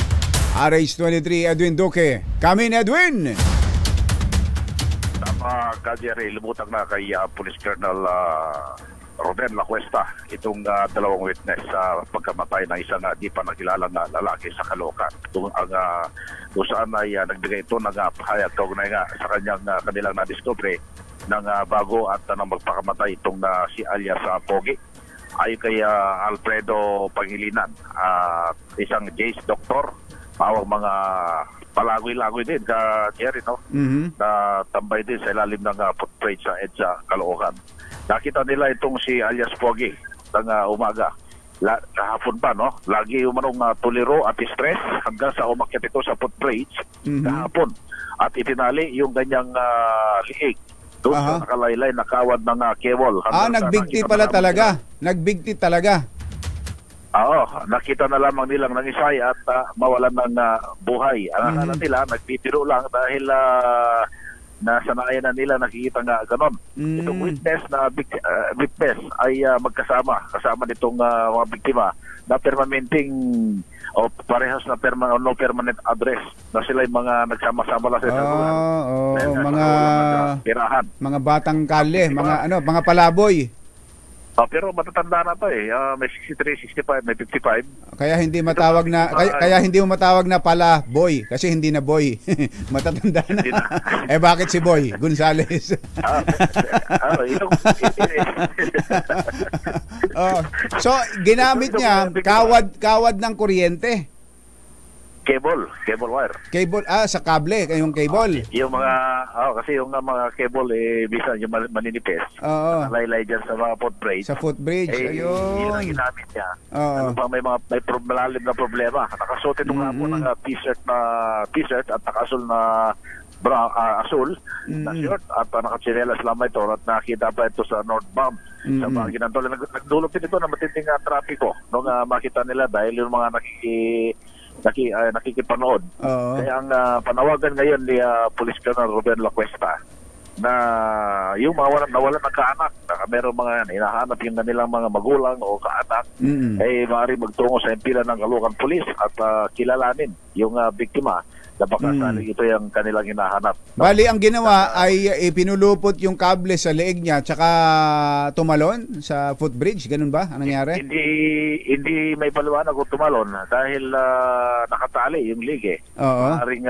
RH23 Edwin Duque. Kami ni Edwin. Tama ka, Jerry. Lumutang na kay Police Colonel Roden Lacuesta itong 2 witness sa pagkamatay ng isang di pa nakilalang lalaki sa Caloocan. Kung saan ay nagbigay ito ng pahayag kaugnay nga sa kanilang na-discovery ng bago at nang magpakamatay itong si alias Pogi. Ayon kay Alfredo Pangilinan, isang Jace Doctor, pawang mga palagoy-lagoy din ka Jerry, no? Na tambay din sa ilalim ng footbridge sa EDSA Caloocan. Nakita nila itong si alias Pogi ng umaga. Kahapon pa, no? Lagi umanong tuliro at stress hanggang sa umakyat ito sa footbridge kahapon. At itinali yung ganyang liig doon sa nakalaylay na kawad ng kewol. Nagbigti pala talaga. Nagbigti talaga. Oo, nakita na lamang nilang nangisay at mawalan ng buhay. Ang akala nila, nagpipiro lang dahil nasanayan na nila nakikita nga ganon. Itong witness na witness ay magkasama. Kasama nitong mga biktima na permanenting o parehas na no permanent address na sila yung mga nagsama-sama lang sa isang lugar. Mga batang kale, mga palaboy. Pero matatanda na to may 63, 65, may 55. Kaya hindi matawag na kaya hindi mo matawag na pala boy kasi hindi na boy. Matatanda na. Bakit si Boy Gonzales? So ginamit niya kawad ng kuryente. Cable wire. Cable sa kable, yung cable. Yung mga kasi yung mga cable bisan yung maninipis. Laylay diyan sa mga footbridge. Sa footbridge, ayun. Yun ang ginamit niya. Ano pa may malalim na problema. Nakasuot itong po ng t-shirt at nakasul na asul na shirt at nakatsinelas lamang ito at nakita pa ito sa northbound sa mga ginantola. Nagdulot din ito na matinding trapiko nung makita nila dahil yung mga nakikipanood. Kaya ang panawagan ngayon ni Police Colonel Ruben Lacuesta na yung mga nawalan ng kaanak, baka meron mga hinahanap yung kanilang mga magulang o kaanak, ay maaari magtungo sa impila ng Caloocan Police at kilalanin yung biktima na baka saling ito yung kanilang hinahanap. Bali, ang ginawa ay pinulupot yung kable sa leeg niya tsaka tumalon sa footbridge. Ganun ba? Anong nangyari? Hindi may paliwanag kung tumalon dahil nakatali yung leeg eh. Oo. Maaaring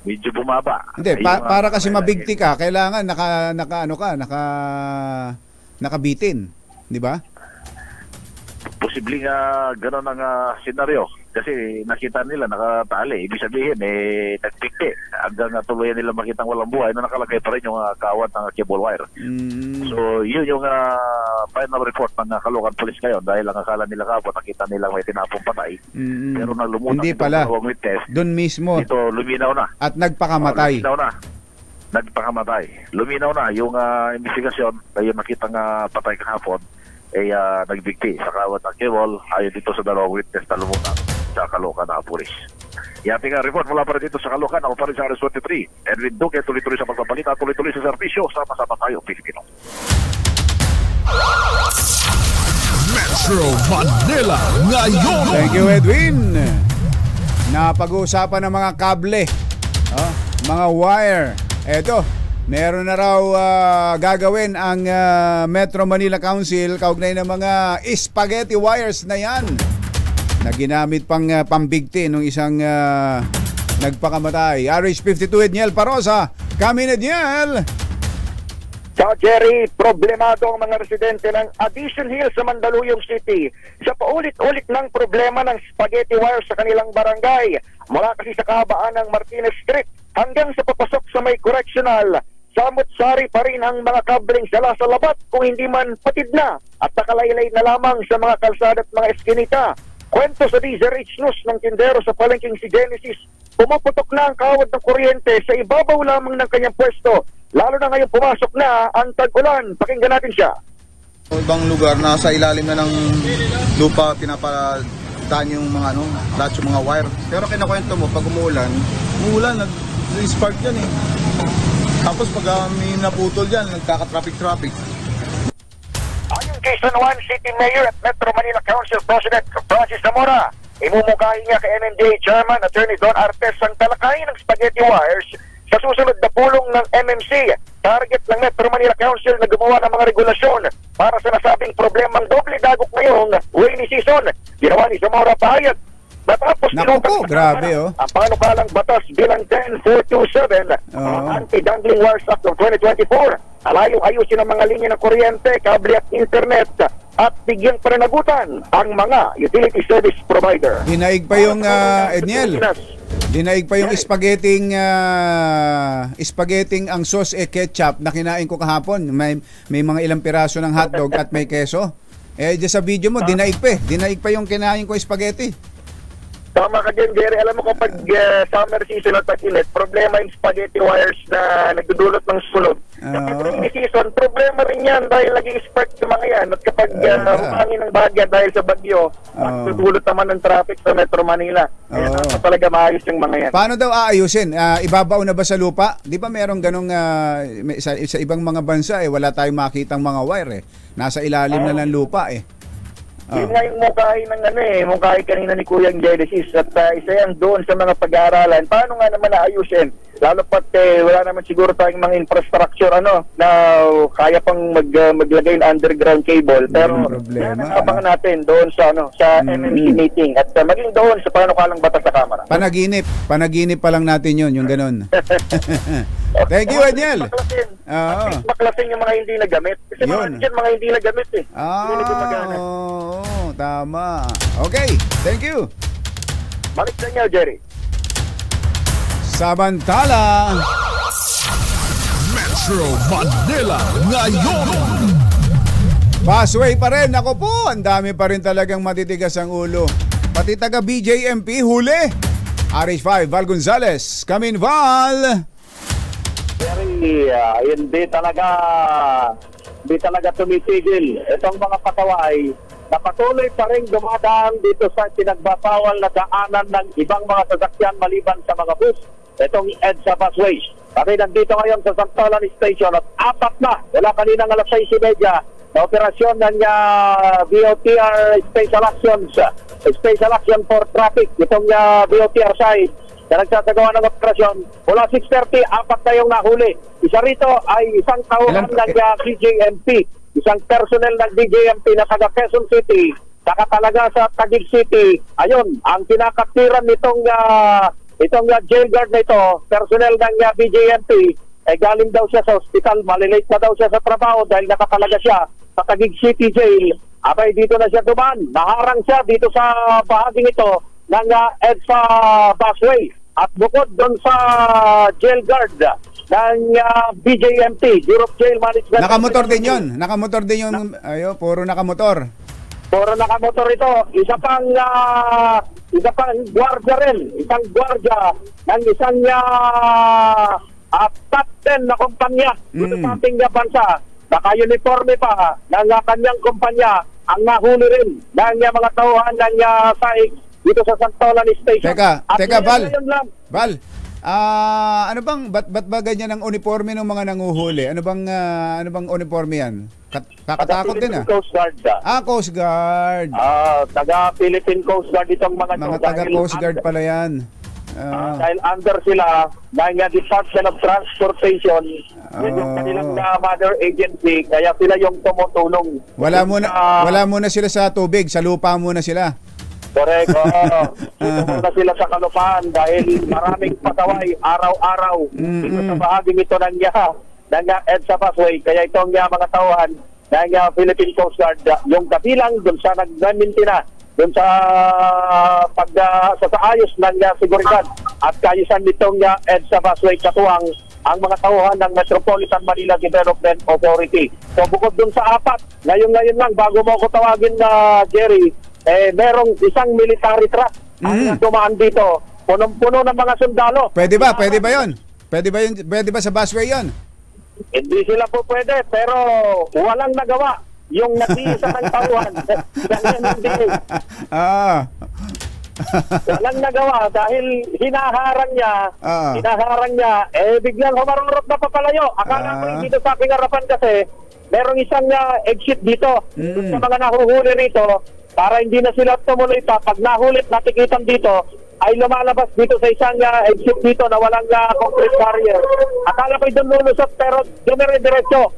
medyo bumaba. Hindi, para kasi mabigti ka, kailangan nakabitin, di ba? Posibleng gano'n ang senaryo. Kasi nakita nila nakatali. Ibig sabihin, nagpikti. Hanggang tuluyan nila makitang walang buhay na nakalagay pa rin yung kawat ng cable wire. So, yun yung final report ng Caloocan Police ngayon. Dahil ang akala nila kapwa, nakita nila may tinapong patay. Pero nang lumutang hindi pala. Doon mismo. Ito, luminaw na. At nagpakamatay. Nagpakamatay. Luminaw na yung investigasyon. Kaya nakitang patay kahapon ay nagbigti sa kawat ng cable ayon dito sa dalawang witness na lumutang sa Caloocan Police. Yating report mula pa rin dito sa Caloocan. Ako pa rin sa RS23. Edwin Duque, tuloy-tuloy sa pagpabalita, tuloy-tuloy sa serbisyo. Sama-sama tayo, Pilipino. Metro Manila ngayon. Thank you, Edwin. Napag-uusapan ng mga kable, mga wire. Eto, meron na raw gagawin ang Metro Manila Council kaugnay ng mga spaghetti wires na yan na ginamit pang pambigti nung isang nagpakamatay. RH52 Edniel Parosa. Kami Edniel. Sa Jerry, problemado ang mga residente ng Addition Hill sa Mandaluyong City sa paulit-ulit ng problema ng spaghetti wire sa kanilang barangay. Mula kasi sa kahabaan ng Martinez Street hanggang sa papasok sa may correctional. Samot-sari pa rin ang mga kabling sala sa labat kung hindi man patid na at nakalaylay na lamang sa mga kalsada at mga eskinita. Kwento sa DZRH News ng tindero sa palengking si Genesis, pumuputok na ang kawad ng kuryente sa ibabaw lamang ng kanyang pwesto. Lalo na ngayon pumasok na ang tag-ulan. Pakinggan natin siya. Ibang lugar, nasa ilalim na ng lupa, pinapadaan yung mga lahat yung mga wire. Pero kinakwento mo, pag umuulan, nag-spark yan eh. Tapos pag may naputol dyan, nagkaka-traffic. Ayon kay San Juan City Mayor at Metro Manila Council President Francis Zamora, imumukahi niya kay MMDA Chairman Attorney Don Artes ang talakayin ng spaghetti wires sa susunod na pulong ng MMC. Target ng Metro Manila Council na gumawa ng mga regulasyon para sa nasabing problemang doble dagok ngayong rainy season. Ginawa ni Zamora pahayag matapos grabe ang panukalang batas bilang 10427 Anti-Dangling Wires Act of 2024. Alayong ayusin ang mga linya ng kuryente, kable at internet at bigyang pananagutan ang mga utility service provider. Dinaig pa yung Edniel. Dinaig pa yung spaghetti ang sauce ketchup na kinain ko kahapon. May mga ilang piraso ng hotdog at may keso. Diyan sa video mo, dinaig pa yung kinain ko spaghetti. Tama ka din, Jerry. Alam mo kapag summer season at pag-init, problema yung spaghetti wires na nagdudulot ng sunog. Kapag rainy season, problema rin yan dahil naging spark yung mga yan. At kapag humangin ng bagya dahil sa bagyo, nagdudulot naman ng traffic sa Metro Manila. Kaya talaga maayos yung mga yan. Paano daw aayusin? Ibabaw na ba sa lupa? Di ba merong ganong sa ibang mga bansa wala tayong makitang mga wire Nasa ilalim na ng lupa Yun nga yung mungkahi kanina ni Kuya Genesis at isa yan doon sa mga pag-aaralan. Paano nga naman naayusin? Lalo pat wala naman siguro tayong mga infrastructure na kaya pang maglagay ng underground cable. Pero abangan natin doon sa MMC meeting at maging doon sa panukalang batas sa Kamara. Panaginip pa lang natin yun, yung ganun. Thank you, Edniel. Baklasin yung mga hindi nagamit. Kasi mga hindi nagamit tama. Okay, thank you. Balik sa inyo, Jerry. Samantala, Metro Manila ngayon. Busway pa rin. Ako po, ang dami pa rin talagang matitigas ang ulo. Pati taga BJMP, huli. RH5, Val Gonzales. Come in, Val. Jerry, hindi talaga tumitigil. Itong mga pataway na patuloy pa rin dumadaan dito sa pinagbabawal na daanan ng ibang mga sasakyan maliban sa mga bus. Itong EDSA busways. Kami nandito ngayon sa Santolan Station at apat na, wala kaninang alas 6:30 na operasyon ng BOTR Special Action for Traffic. Itong BOTR side na nagsasagawa ng operasyon. Mula 6:30, apat na yung nahuli. Isa rito ay isang tauhan ng DJMP, isang personnel ng DJMP na taga Quezon City, saka talaga sa Taguig City. Ayun, ang kinakatiran nitong jail guard na ito, personnel ng DJMP, galing daw siya sa hospital, malilate na daw siya sa trabaho dahil nakatalaga siya sa Taguig City Jail. Abay, dito na siya dumaan. Naharang siya dito sa bahaging ito ng EDSA busway. At bukod doon sa jail guard ng BJMP, Bureau of Jail Management. Nakamotor din yun. Nakamotor din yung, puro nakamotor. Puro nakamotor ito. Isa pang gwardiya rin. Isang gwardiya ng isang top 10 na kumpanya dito sa ating bansa. Naka-uniforme pa ng kanyang kumpanya ang nahuli rin ng mga tauhan ng SAIC dito sa Santolan Station. Teka, Val. Ano bang ba't ba ganyan ang uniforme ng mga nanguhuli? Ano bang uniforme yan? Kakatakot din Coast Guard. Coast Guard. Taga Philippine Coast Guard itong mga taga Coast Guard pala yan. Dahil under sila ng Department of Transportation, yun yung kanilang mother agency, kaya sila yung tumutulong. Wala muna sila sa tubig, sa lupa muna sila. Correct. Dito muna sila sa kalupaan dahil maraming pasaway araw-araw dito sa bahaging ito ng EDSA busway. Kaya itong mga tauhan ng Philippine Coast Guard, yung kabilang dun sa nagmamintina doon sa ayos ng seguridad at kaayusan nitong EDSA busway, katuwang ang mga tauhan ng Metropolitan Manila Development Authority. So bukod doon sa apat, ngayon lang, bago mo ko tawagin na Jerry, merong isang military truck ang dumaan dito. Punong-puno ng mga sundalo. Pwede ba yun? Pwede ba sa busway yun? Hindi sila po pwede, pero walang nagawa yung nag-iisa ng tauhan. Walang nagawa dahil hinaharang niya, biglang humarurot na papalayo. Akala ko dito sa aking harapan kasi merong isang exit dito sa mga nahuhuli rito para hindi na sila tumuloy pa. Pag nahulit, natikitan dito, ay lumalabas dito sa isang exit dito na walang concrete barrier. Akala ko'y doon lulusot pero dumire-diretso.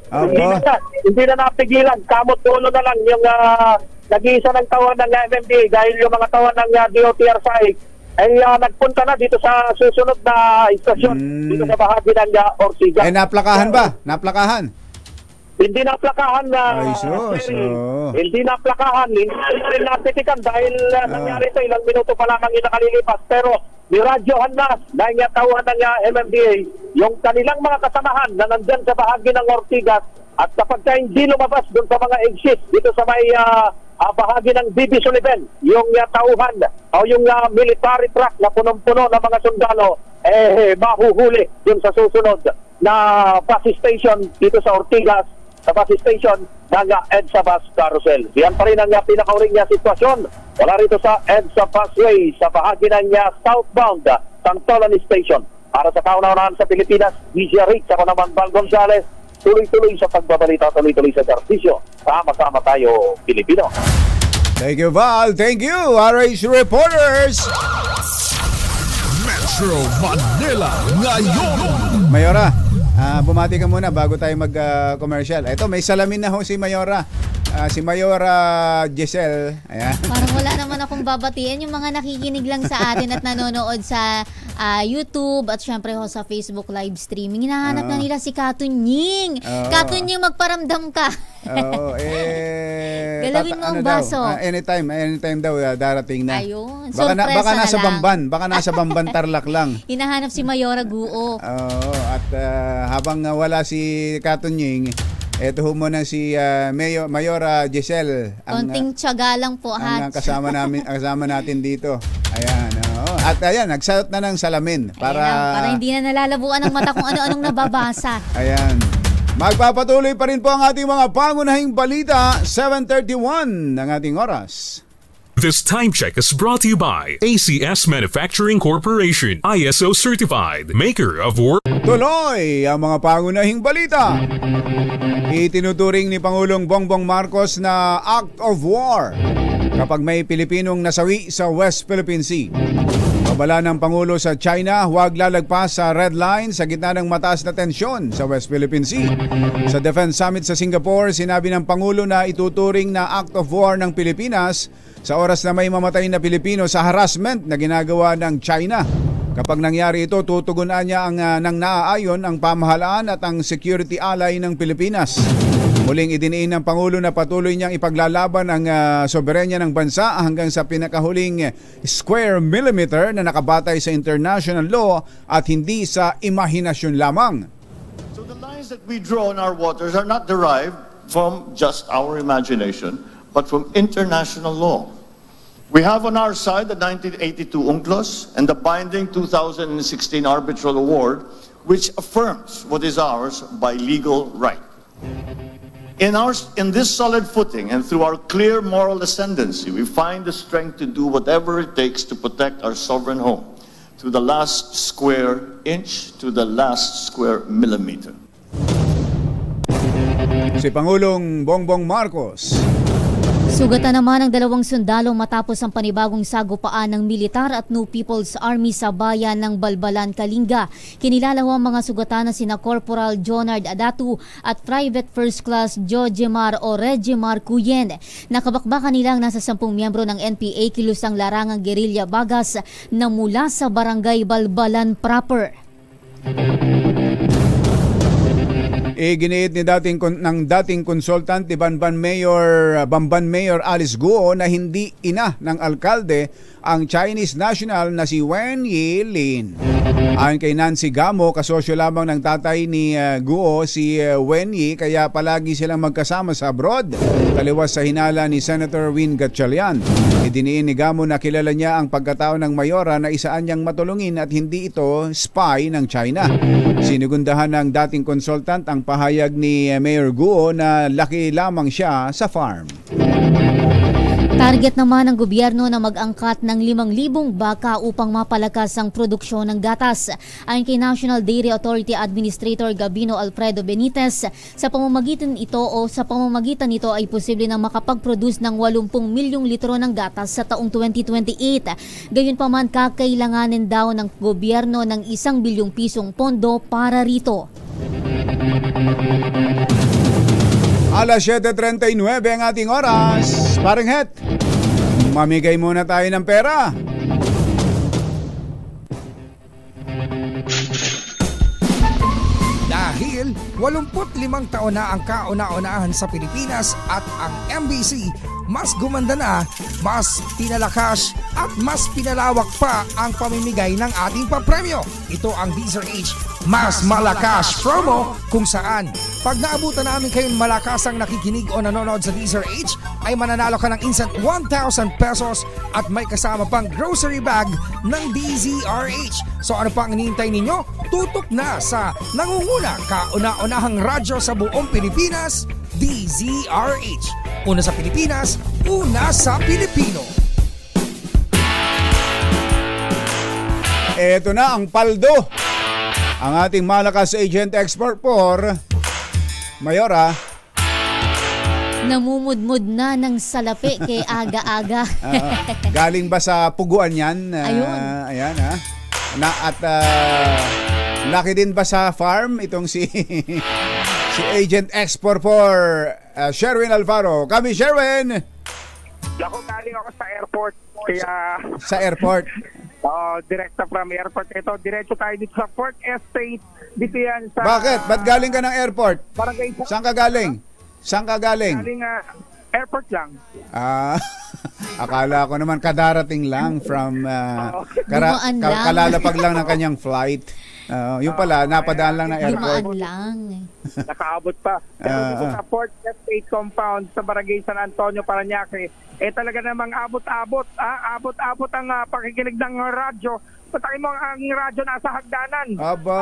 Hindi na napigilan. Kamot ulo na lang yung nag-iisa ng tauhan ng MMDA dahil yung mga tauhan ng DOTR SAIC ay nagpunta na dito sa susunod na istasyon dito sa bahagi ng Ortigas. Naplakahan ba? Naplakahan? Hindi naplakahan Hindi naplakahan. Hindi rin natitikan dahil nangyari ito ilang minuto pa lamang nakalilipas. Pero niradyohan na ng tauhan ng MMDA yung kanilang mga kasamahan na nandyan sa bahagi ng Ortigas at kapag hindi lumabas doon sa mga exit dito sa may bahagi ng BB Sullivan, yung tauhan o yung military truck na punong-puno ng mga sundalo, mahuhuli doon sa susunod na bus station dito sa Ortigas, sa bus station ng EDSA Bus Carousel. Diyan pa rin ang pinakauring sitwasyon. Wala rito sa EDSA Busway sa bahagi ng southbound Santolan Station. Para sa kauna-unahan sa Pilipinas, DJRH, ako naman Val Gonzales, tuloy-tuloy sa pagbabalita, tuloy-tuloy sa serbisyo. Sama-sama tayo, Pilipino. Thank you, Val. Thank you, RH Reporters. Metro Manila ngayon. Mayora, bumati ka muna bago tayo mag-commercial. Ito, may salamin na ho si Mayora. Si Mayora Giselle. Ayan. Parang wala naman akong babatiin. Yung mga nakikinig lang sa atin at nanonood sa YouTube at syempre ho sa Facebook live streaming. Hinahanap na nila si Katunying. Katunying, magparamdam ka. Galawin mo ang baso. Anytime daw darating na. Ayun. Baka nasa Bamban. Baka nasa Bamban Tarlac lang. Hinahanap si Mayora Guo. At habang wala si Katunying, eto ho muna si Mayora Giselle. Konting tiyaga lang po, ang kasama natin dito. Ayan. At ayan, nagsuot na ng salamin para hindi na nalalabuan ang mata kung ano-anong nababasa. Ayan. Magpapatuloy pa rin po ang ating mga pangunahing balita. 7:31 ng ating oras. This time check is brought to you by ACS Manufacturing Corporation, ISO certified, maker of world. Tuloy ang mga pangunahing balita. Itinuturing ni Pangulong Bongbong Marcos na act of war kapag may Pilipinong nasawi sa West Philippine Sea. Babala ng Pangulo sa China, huwag lalagpas sa red line sa gitna ng mataas na tensyon sa West Philippine Sea. Sa Defense Summit sa Singapore, sinabi ng Pangulo na ituturing na act of war ng Pilipinas sa oras na may mamatay na Pilipino sa harassment na ginagawa ng China. Kapag nangyari ito, tutugunan niya ng naaayon ang pamahalaan at ang security ally ng Pilipinas. Muling idiniin ng Pangulo na patuloy niyang ipaglalaban ang soberenya ng bansa hanggang sa pinakahuling square millimeter na nakabatay sa international law at hindi sa imahinasyon lamang. So the lines that we draw in our waters are not derived from just our imagination, but from international law. We have on our side the 1982 UNCLOS and the binding 2016 arbitral award, which affirms what is ours by legal right. In this solid footing and through our clear moral ascendancy, we find the strength to do whatever it takes to protect our sovereign home, to the last square inch, to the last square millimeter. Si Pangulong Bongbong Marcos. Sugatan naman ang 2 sundalo matapos ang panibagong sagupaan ng militar at New People's Army sa bayan ng Balbalan, Kalinga. Kinilala ho ang mga sugatan na sina Corporal Jonard Adatu at Private First Class Jojemar o Regimar Cuyen. Nakabakbakan nilang nasa 10 miyembro ng NPA kilusang larangang gerilya bagas na mula sa barangay Balbalan proper. Iginiit ni dating consultant ni Bamban Mayor Alice Guo na hindi ina ng alkalde ang Chinese national na si Wen Yilin. Ayon kay Nancy Gamo, kasosyo lamang ng tatay ni Guo si Wen Yi, kaya palagi silang magkasama sa abroad, taliwas sa hinala ni Senator Win Gatchalian. Idiniin ni Gamo na kilala niya ang pagkatao ng mayora na isaan niyang matulungin at hindi ito spy ng China. Sinigundahan ng dating consultant ang pahayag ni Mayor Guo na laki lamang siya sa farm. Target naman ng gobyerno na mag-angkat ng 5,000 baka upang mapalakas ang produksyon ng gatas. Ayon kay National Dairy Authority Administrator Gabino Alfredo Benitez, sa pamamagitan nito ay posible na makapag-produce ng 80 milyong litro ng gatas sa taong 2028. Gayunpaman, kakailanganin daw ng gobyerno ng 1 bilyong pisong pondo para rito. Alas 7:39 ang ating oras. Parang het, mamigay muna tayo ng pera. Dahil 85 taon na ang kauna-unahan sa Pilipinas at ang MBC mas gumanda na, mas pinalakas at mas pinalawak pa ang pamimigay ng ating papremyo. Ito ang DZRH Mas Malakas promo, kung saan pag naabutan namin kayong malakasang nakikinig o nanonood sa DZRH ay mananalo ka ng instant 1,000 pesos at may kasama pang grocery bag ng DZRH. So ano pang hinihintay ninyo? Tutok na sa nangunguna kauna-unahang radyo sa buong Pilipinas, DZRH. Una sa Pilipinas, una sa Pilipino. Ito na ang paldo. Ang ating malakas agent export for Mayora. Namumudmud na ng salapi kay aga-aga. Galing ba sa puguan yan? Ayun. Ayan ha. Laki din ba sa farm itong si Agent Export for Sherwin Alfaro. Kami, Sherwin! Ako, galing ako sa airport. Kaya... Sa airport? Direkta from airport. Ito, diretso tayo dito sa Port Estate. Dito yan sa... Bakit? Ba't galing ka ng airport? Barangay... Saan ka galing? Saan ka galing? Galing airport lang. Akala ko naman kadarating lang from... kalalapag lang ng kanyang flight. Yung pala, napadaan lang ng airport. Dumaan lang. Nakaabot pa. Dito sa Port Estate Compound sa Barangay San Antonio, Parañaque, talaga namang abot-abot. Abot-abot ang pakikinig ng radyo patakin mo ang radyo nasa hagdanan. Aba.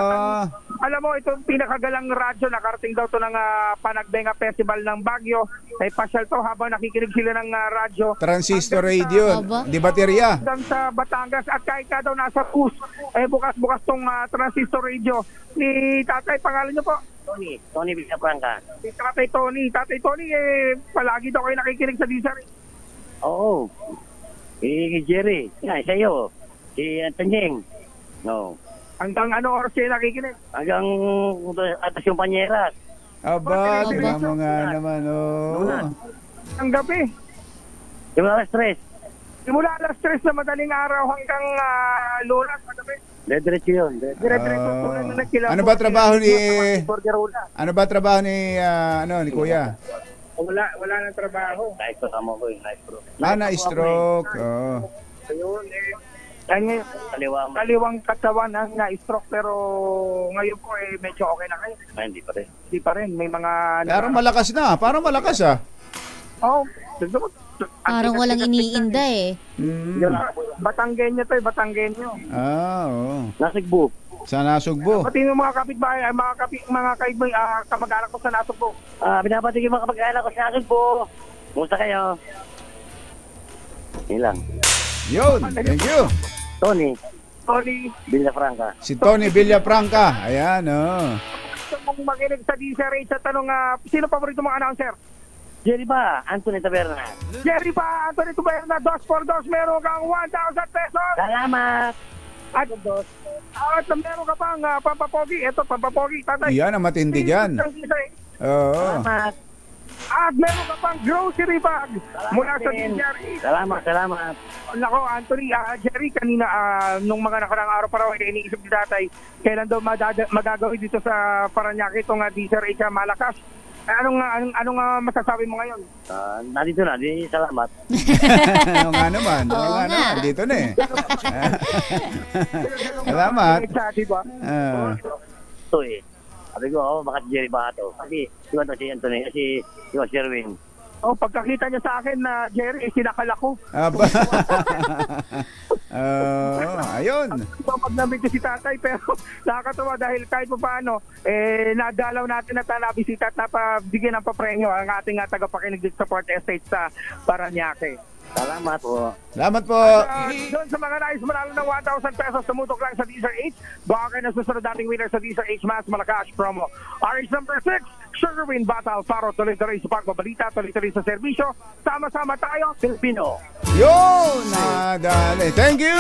Alam mo, itong pinakagalang radyo, nakarating daw to ng Panagbenga Festival ng Baguio. Ay pasyal to habang nakikinig sila ng radyo. Transistor radio, di baterya. Hanggang sa Batangas at kahit ka daw nasa bus, bukas-bukas tong transistor radio ni Tatay. Pangalan niyo po? Tony Villafranca. Si Tatay Tony. Tatay Tony, palagi daw kayo nakikinig sa Disar. Oo. Jerry. Yan, sa'yo. Si Tanyeng. No. Hanggang ano oras kayo nakikinig? Hanggang atas yung panyeras. Aba, tignan mo nga naman, Ang gabi. Simula alas 3. Simula alas 3 na madaling araw hanggang lunas sa gabi. Diretso yun. Ano ba trabaho ni ni Kuya? Wala nang trabaho. Na-stroke tama ko yung na-stroke. Na-stroke. Ayun kaliwang katawan ang na-stroke pero ngayon po medyo okay na kayo. Ay, hindi pa rin. Hindi pa rin. May mga... Parang malakas na. Parang malakas Oo. Parang walang iniinda Batanggenyo to Batanggenyo. Oo. Nasugbo. Sa Nasugbo. Pati yung mga kapitbahay, mga kaibay, kamag-anak ko sa Nasugbo. Binabati yung mga kamag-anak ko sa Nasugbo. Kumusta kayo? Yun lang. Yun, thank you. Tony Villafranca. Si Tony Villafranca. Ayan, Kung makinig sa DCRH at tanong, sino paborito mong announcer? Jerry ba? Anthony Taberna. Jerry ba? Anthony Taberna. 2 meron kang 1,000 pesos. Salamat. At meron ka pang pampapogi. Ito, pampapogi. Tatay. Yan ang matindi dyan. Oo. Salamat. At meron ka pang grocery bag mula sa DCRH. Salamat. Nako, Anthony, Jerry, kanina, nung mga nakarang araw pa raw, iniisip ni Tatay, kailan daw magagawin dito sa Parañaque itong DCRH malakas. Anong masasabi mo ngayon? Nandito na, salamat. Ano nga naman, dito na Salamat. Diba? Ito sabi ko, bakit Jerry ba ito? Kasi, si Anthony, si Sherwin. Pagkakita niya sa akin na Jerry, sinakala ko. Ayun. Pag namin si Tatay, pero nakakatawa dahil kahit pa paano, nadalaw natin at nabisita at napabigyan ng papremyo ang ating tagapakinig dito sa Port Estate sa Parañaque. Salamat po. Salamat po. Doon sa mga nais manalo ng 1,000 pesos, tumutok lang sa DCRH. Baka kayo na susunod dating winner sa DCRH Mas Malakas promo. RH number 6, Sugarwin Battle Faro, tuloy-tuloy sa pagbabalita, tuloy-tuloy sa serbisyo. Sama-sama tayo, Filipino. Yun! Nadali. Thank you!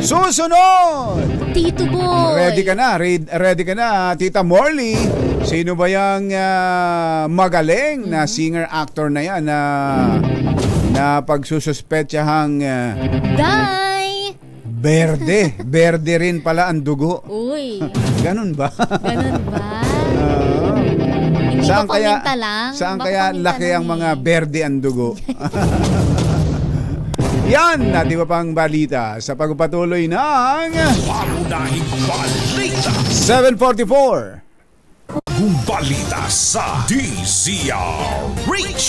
Susunod! Tito Boy! Ready ka na, Tita Morley. Sino ba yung magaling na singer-actor na yan na pagsususpetsahang Day! Berde rin pala ang dugo. Uy! Ganun ba? Saan kaya laki ang mga berde ang dugo? Yan, di ba pang balita sa pagpatuloy ng Pangunahing balita 7:44. Balita sa DZRH.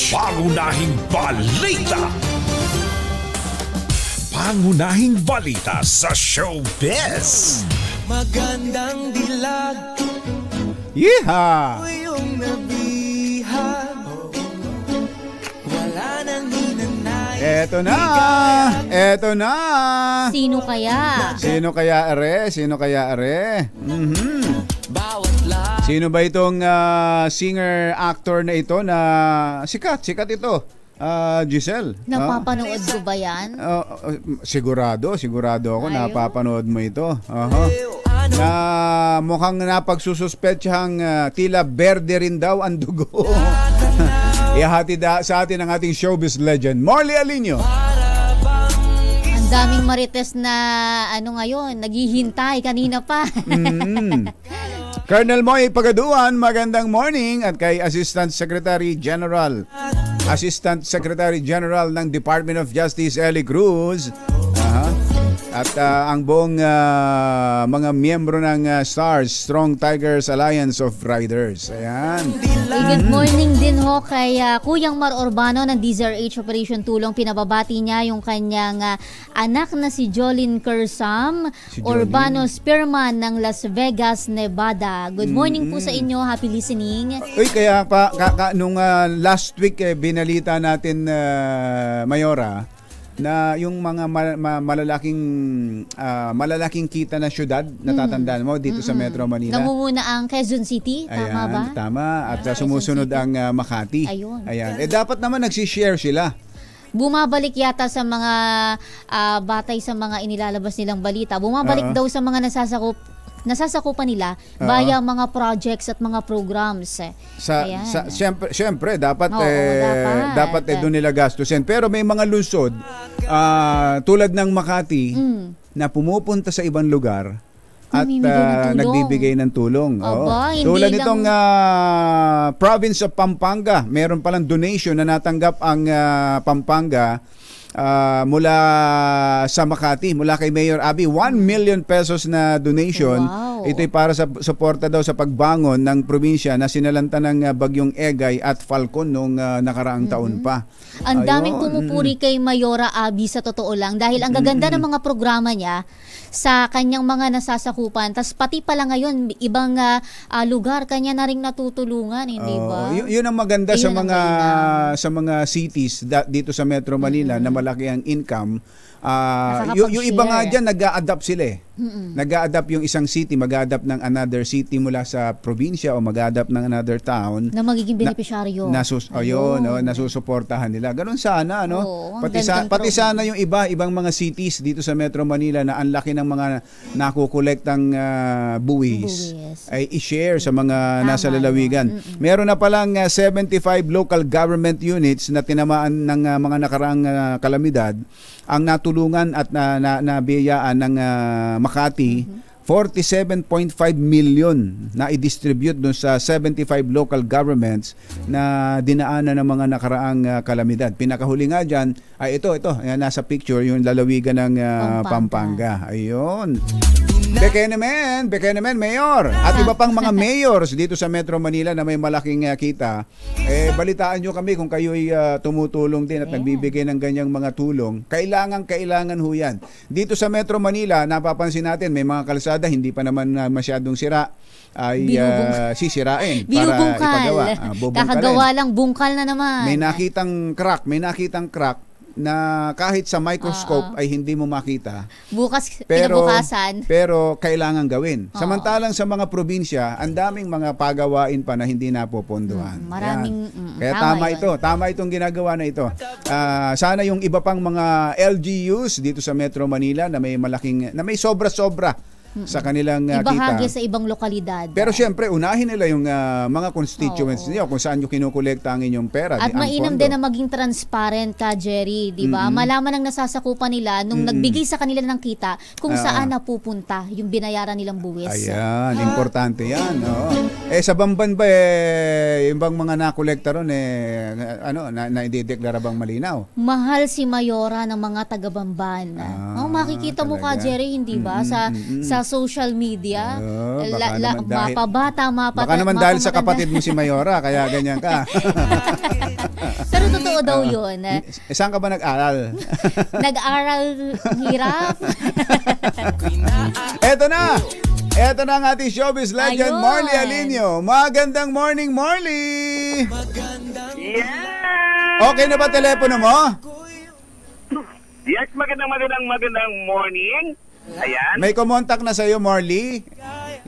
Pangunahing balita. Pangunahing balita sa showbiz. Magandang dilag. Yeehaw! Yung nabihag. Wala nang hinanay. Eto na. Sino kaya? Sino kaya are? Sino ba itong singer-actor na ito na sikat ito? Giselle. Napapanood ko ba yan? Sigurado ako. Napapanood mo ito. Na mukhang napagsususpetsahang tila berde rin daw ang dugo. Ihatid sa atin ang ating showbiz legend, Morley Alinio. Ang daming marites na ngayon, naghihintay kanina pa. Colonel Moy Pagaduan, magandang morning. At kay Assistant Secretary General ng Department of Justice, Eli Cruz. At ang buong mga miyembro ng STARS, Strong Tigers Alliance of Riders. Ayan. Good morning din ho kay Kuyang Mar Urbano ng DZRH Operation Tulong. Pinababati niya yung kanyang anak na si Jolene Kersam, Urbano Spearman ng Las Vegas, Nevada. Good morning po sa inyo. Happy listening. Uy, kaya pa nung last week binalita natin, Mayora, na yung mga malalaking kita na syudad, natatandaan mo dito sa Metro Manila. Namumuna ang Quezon City, tama ba? Tama. At sumusunod ang Makati. Ayun. Ayan. Dapat naman nagsishare sila. Bumabalik yata sa mga batay sa mga inilalabas nilang balita. Bumabalik daw sa mga nasasakupan nila via mga projects at mga programs. Siyempre dapat doon nila gastusin. Pero may mga lungsod tulad ng Makati na pumupunta sa ibang lugar at nagbibigay ng tulong. Tulad nitong province of Pampanga, meron palang donation na natanggap ang Pampanga mula sa Makati, mula kay Mayor Abby, 1 million pesos na donation. Wow. Ito'y para sa suporta daw sa pagbangon ng probinsya na sinalanta ng bagyong Egay at Falcon noong nakaraang taon pa. Ang daming pumupuri kay Mayora Abby sa totoo lang dahil ang gaganda ng mga programa niya sa kanyang mga nasasakupan. Tas pati pala ngayon, ibang lugar kanya na rin natutulungan, hindi ba? Yun ang maganda sa mga cities dito sa Metro Manila na malaki ang income. Yung iba nga dyan, nag-a-adapt sila eh. Nag-a-adapt yung isang city, mag-a-adapt ng another city mula sa probinsya o mag-a-adapt ng another town. Na magiging benepisyaryo. Nasusuportahan nila. Ganon sana, no? Pati sana yung ibang mga cities dito sa Metro Manila na ang laki ng mga nakukolektang buwis ay i-share sa mga nasa lalawigan. Meron na palang 75 local government units na tinamaan ng mga nakaraang kalamidad ang natulungan at nabiyayaan ng Makati. 47.5 million na i-distribute doon sa 75 local governments na dinaanan ng mga nakaraang kalamidad. Pinakahuli nga dyan ay ito, nasa picture, yung lalawigan ng Pampanga. Ayun. Beke naman, Mayor. At iba pang mga mayors dito sa Metro Manila na may malaking kita. Balitaan nyo kami kung kayo'y tumutulong din at nagbibigay ng ganyang mga tulong. Kailangan ho yan. Dito sa Metro Manila, napapansin natin may mga kalsada hindi pa naman masyadong sira ay sisirain para ipagawa. Kakagawa lang, bungkal na naman. May nakitang crack na kahit sa microscope ay hindi mo makita. Kinabukasan. Pero kailangan gawin. Samantalang sa mga probinsya, ang daming mga pagawain pa na hindi napopondohan. Kaya tama itong ginagawa na ito. Sana yung iba pang mga LGUs dito sa Metro Manila na may sobra-sobra sa kanilang ibahagi kita. Sa ibang lokalidad. Pero syempre, unahin nila yung mga constituents niyo kung saan nyo kinukolekta ang inyong pera. At mainam din na maging transparent ka, Jerry, di ba? Malaman ng nasasakupan nila nung nagbigay sa kanila ng kita kung saan napupunta yung binayaran nilang buwis. Ayan, importante yan. Sa Bamban ba, yung bang mga nakolekta ron, na-idedeklara bang malinaw? Mahal si Mayora ng mga taga-Bamban. Makikita mo ka, Jerry, hindi ba? Sa social media, mapabata. Baka naman dahil sa kapatid mo si Mayora, kaya ganyan ka. Pero totoo daw yun. Saan ka ba nag-aral? Nag-aral hirap. Eto na ang ating showbiz legend, Marley Alinio. Magandang morning, Marley! Yeah! Okay na ba telepono mo? Yes, magandang morning. Ayan. May kumontak na sa'yo, Marley?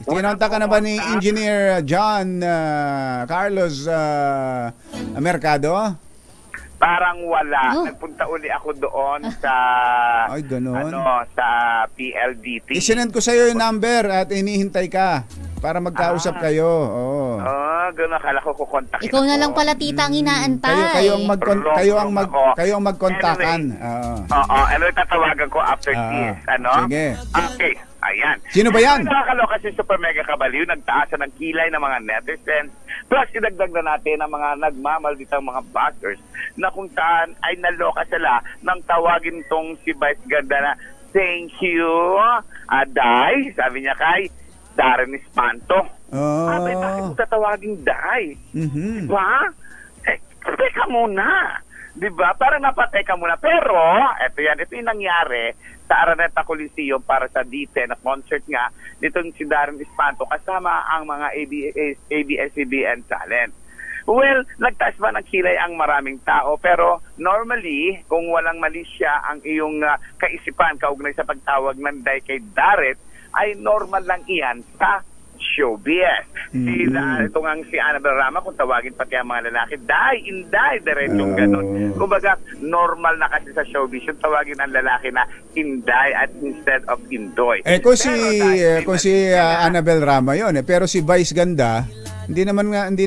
Kinontak ka na ba ni Engineer John Carlos Mercado? Parang wala. Nagpunta uli ako doon sa sa PLDT. Isinend ko sa'yo yung number at inihintay ka para magkausap kayo. Gano'n. Akala ko kukontakin. Ikaw na lang pala, tita, ang inaantay. Kayo ang magkontakan. Anyway, tatawagan ko after this. Sige. Okay. Ayan. Sino ba yan? Nakakaloka si Super Mega Kabaliw, nagtaasan ng kilay ng mga netizens. Plus, idagdag na natin ang mga nagmamalditang mga bashers na kung saan ay naloka sila nang tawagin tong si Vice Ganda na Thank you, Day. Sabi niya kay Darren Espanto. Abay, bakit mo tatawagin Day? Diba? Teka muna. Diba? Parang napateka muna. Pero, ito yung nangyari sa Araneta Coliseum para sa D10 na concert nga nitong si Darren Espanto kasama ang mga ABS-CBN talent. Well, nagtaas ba ng kilay ang maraming tao, pero normally, kung walang mali siya ang iyong kaisipan kaugnay sa pagtawag ng Day kay Darren, ay normal lang iyan sa showbiz. Ito nga si Annabel Rama, kung tawagin pati ang mga lalaki, Day, Inday, diretsong ganun. Kumbaga, normal na kasi sa showbiz yung tawagin ang lalaki na Inday at instead of Indoy. Kung si Annabel Rama yun, pero si Vice Ganda, hindi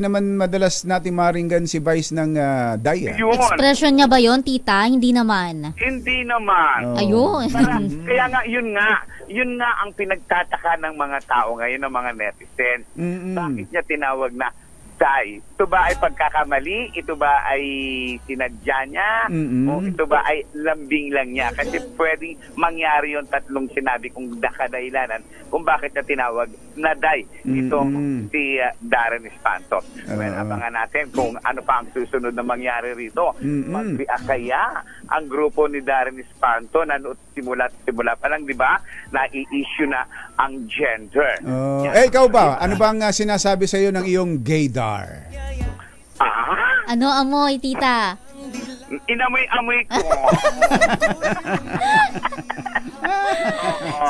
naman madalas nating maringgan si Vice ng Day. Expression niya ba yon, tita? Hindi naman. Hindi naman. Ayun. Kaya nga, yun nga ang pinagtataka ng mga tao ngayon, ng mga netizens. Bakit niya tinawag na Day? Ito ba ay pagkakamali? Ito ba ay sinadya niya? O ito ba ay lambing lang niya? Kasi pwedeng mangyari yung tatlong sinabi kong dakadailanan kung bakit niya tinawag na Day itong si Darren Espanto. Well, abangan natin kung ano pa ang susunod na mangyari rito. Mag-react kaya ang grupo ni Darren Espanto na simula pa lang, di ba, na i-issue na ang gender. Ikaw ba? Ano bang sinasabi sa iyo ng iyong gaydar? Ano amoy, tita? Inamoy-amoy ko.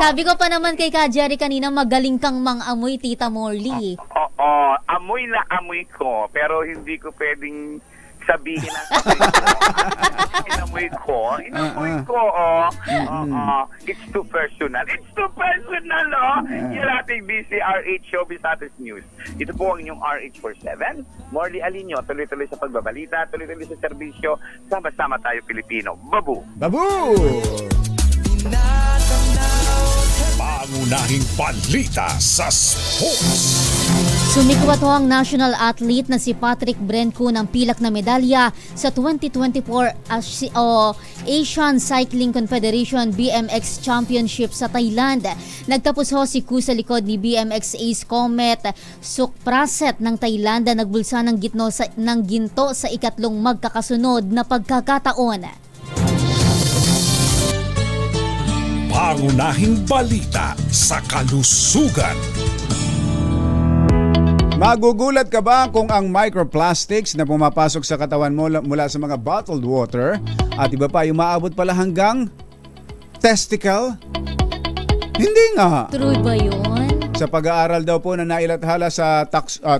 Sabi ko pa naman kay Ka Jerry kanina, magaling kang mang-amoy, Tita Morley. Oo, amoy na amoy ko, pero hindi ko pwedeng sabihin ang inamoy ko. It's too personal. Yung ating DCRH Showbiz Status News. Ito po ang inyong RH47. Morley Alinio, tuloy-tuloy sa pagbabalita, tuloy-tuloy sa serbisyo. Sama-sama tayo Pilipino. Babu! Babu! Pangunahing balita sa sports. Sumikwat ang national athlete na si Patrick Brenco ng pilak na medalya sa 2024 Asian Cycling Confederation BMX Championship sa Thailand. Nagtapos ho si Ku sa likod ni BMX ace Comet Sukpraset ng Thailand na nagbulsa ng ginto sa ikatlong magkakasunod na pagkakataon. Pangunahing balita sa kalusugan. Magugulat ka ba kung ang microplastics na pumapasok sa katawan mo mula sa mga bottled water at iba pa yung maabot pala hanggang testicle? Hindi nga. True ba yun? Sa pag-aaral daw po na nailathala sa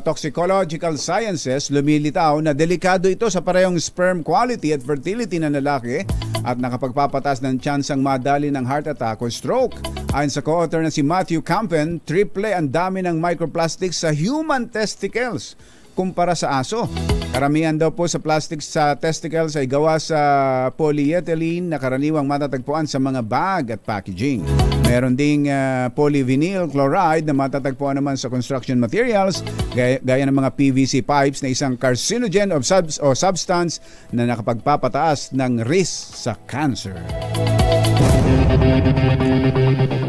Toxicological Sciences, lumilitaw na delikado ito sa parehong sperm quality at fertility ng lalaki at nakapagpapatas ng tsansang madali ng heart attack o stroke. Ayon sa co-author na si Matthew Campen, triple ang dami ng microplastics sa human testicles kumpara sa aso. Karamihan daw po sa plastics sa testicles ay gawa sa polyethylene na karaniwang matatagpuan sa mga bag at packaging. Meron ding polyvinyl chloride na matatagpuan naman sa construction materials gaya ng mga PVC pipes na isang carcinogen of substance na nakapagpapataas ng risk sa cancer.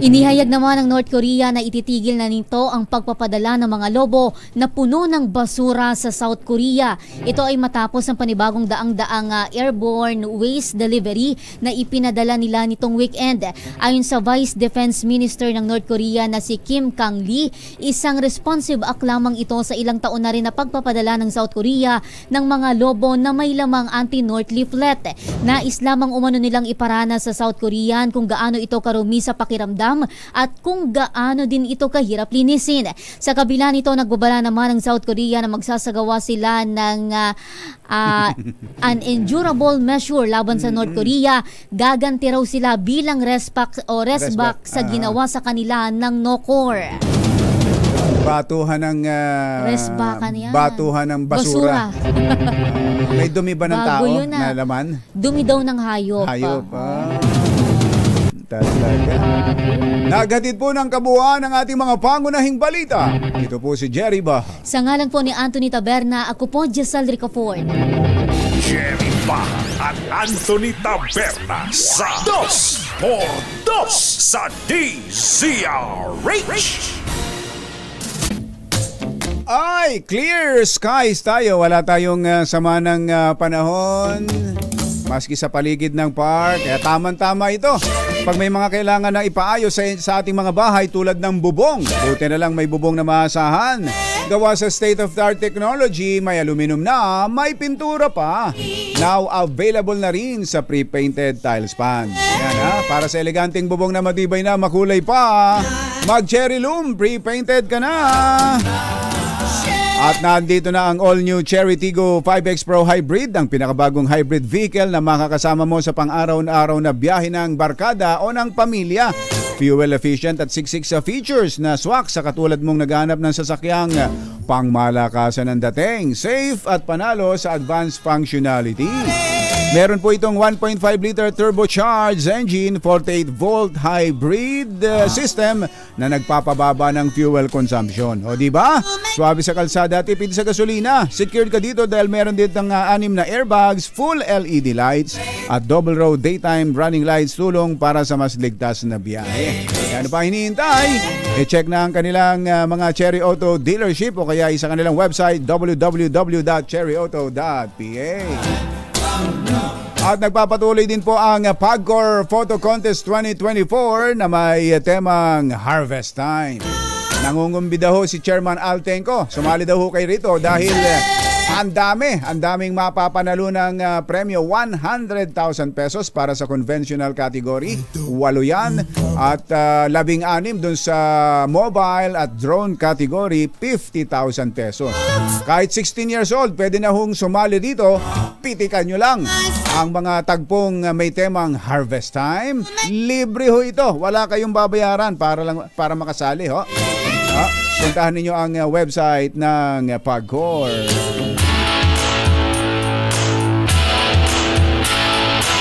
Inihayag naman ng North Korea na ititigil na nito ang pagpapadala ng mga lobo na puno ng basura sa South Korea. Ito ay matapos ang panibagong daang-daang airborne waste delivery na ipinadala nila nitong weekend. Ayon sa Vice Defense Minister ng North Korea na si Kim Kang-lee, isang responsive act lamang ito sa ilang taon na rin na pagpapadala ng South Korea ng mga lobo na may lamang anti-North leaflet. Nais lamang umano nilang iparana sa South Korean kung gaano ito karumi sa pakiramdam at kung gaano din ito kahirap linisin. Sa kabila nito, nagbabala naman ng South Korea na magsasagawa sila ng unendurable measure laban sa North Korea. Gaganti raw sila bilang resback sa ginawa sa kanila ng NOCOR. Batuhan ng batuhan ng basura. May dumi ba ng tao na laman? Dumi daw ng hayop. Hayop. Talaga. Naghatid po ng kabuuan ng ating mga pangunahing balita. Ito po si Jerry Bah. Sa ngalan po ni Anthony Taberna, ako po Giselle Ricafort. Jerry Bah at Anthony Taberna sa Dos por 2 sa DZRH. Ay, clear skies tayo. Wala tayong sama ng panahon. Maski sa paligid ng park. Kaya tamang-tama ito. Pag may mga kailangan na ipaayos sa ating mga bahay tulad ng bubong. Buti na lang may bubong na maasahan. Gawa sa state-of-the-art technology, may aluminum na, may pintura pa. Now available na rin sa pre-painted tile span. Yan ha, para sa eleganteng bubong na matibay na makulay pa. Mag Cherry Loom, pre-painted ka na. At nandito na ang all-new Cherry Tiggo 5X Pro Hybrid, ang pinakabagong hybrid vehicle na makakasama mo sa pang-araw-araw na biyahe ng barkada o ng pamilya. Fuel efficient at siksik sa features na swak sa katulad mong naghanap ng sasakyang pangmalakasan ng dating. Safe at panalo sa advanced functionality. Meron po itong 1.5 liter turbocharged engine, 48-volt hybrid system na nagpapababa ng fuel consumption. O di ba? Swabe sa kalsada, tipid sa gasolina. Secured ka dito dahil meron dito ng 6 na airbags, full LED lights at double row daytime running lights, tulong para sa mas ligtas na biyahe. Ano pa hinihintay? I-check na ang kanilang mga Cherry Auto dealership o kaya sa kanilang website www.cherryauto.pa. At nagpapatuloy din po ang PAGCOR Photo Contest 2024 na may temang Harvest Time. Nangungumbida ho si Chairman Al Tenco. Sumali daw ho kayo rito dahil ang daming mapapanalu ng premyo, 100,000 pesos para sa conventional category, 8 yan, at 16 dun sa mobile at drone category, 50,000 pesos. Kahit 16 years old, pwede na hong sumali dito. Pitikan nyo lang ang mga tagpong may temang Harvest Time. Libre ho ito, wala kayong babayaran para makasali ho. Puntahan ninyo ang website ng PAGCOR.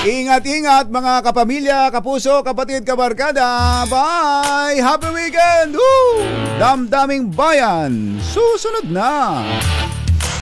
Ingat-ingat mga kapamilya, kapuso, kapatid, kabarkada. Bye! Happy weekend! Woo! Damdaming bayan! Susunod na!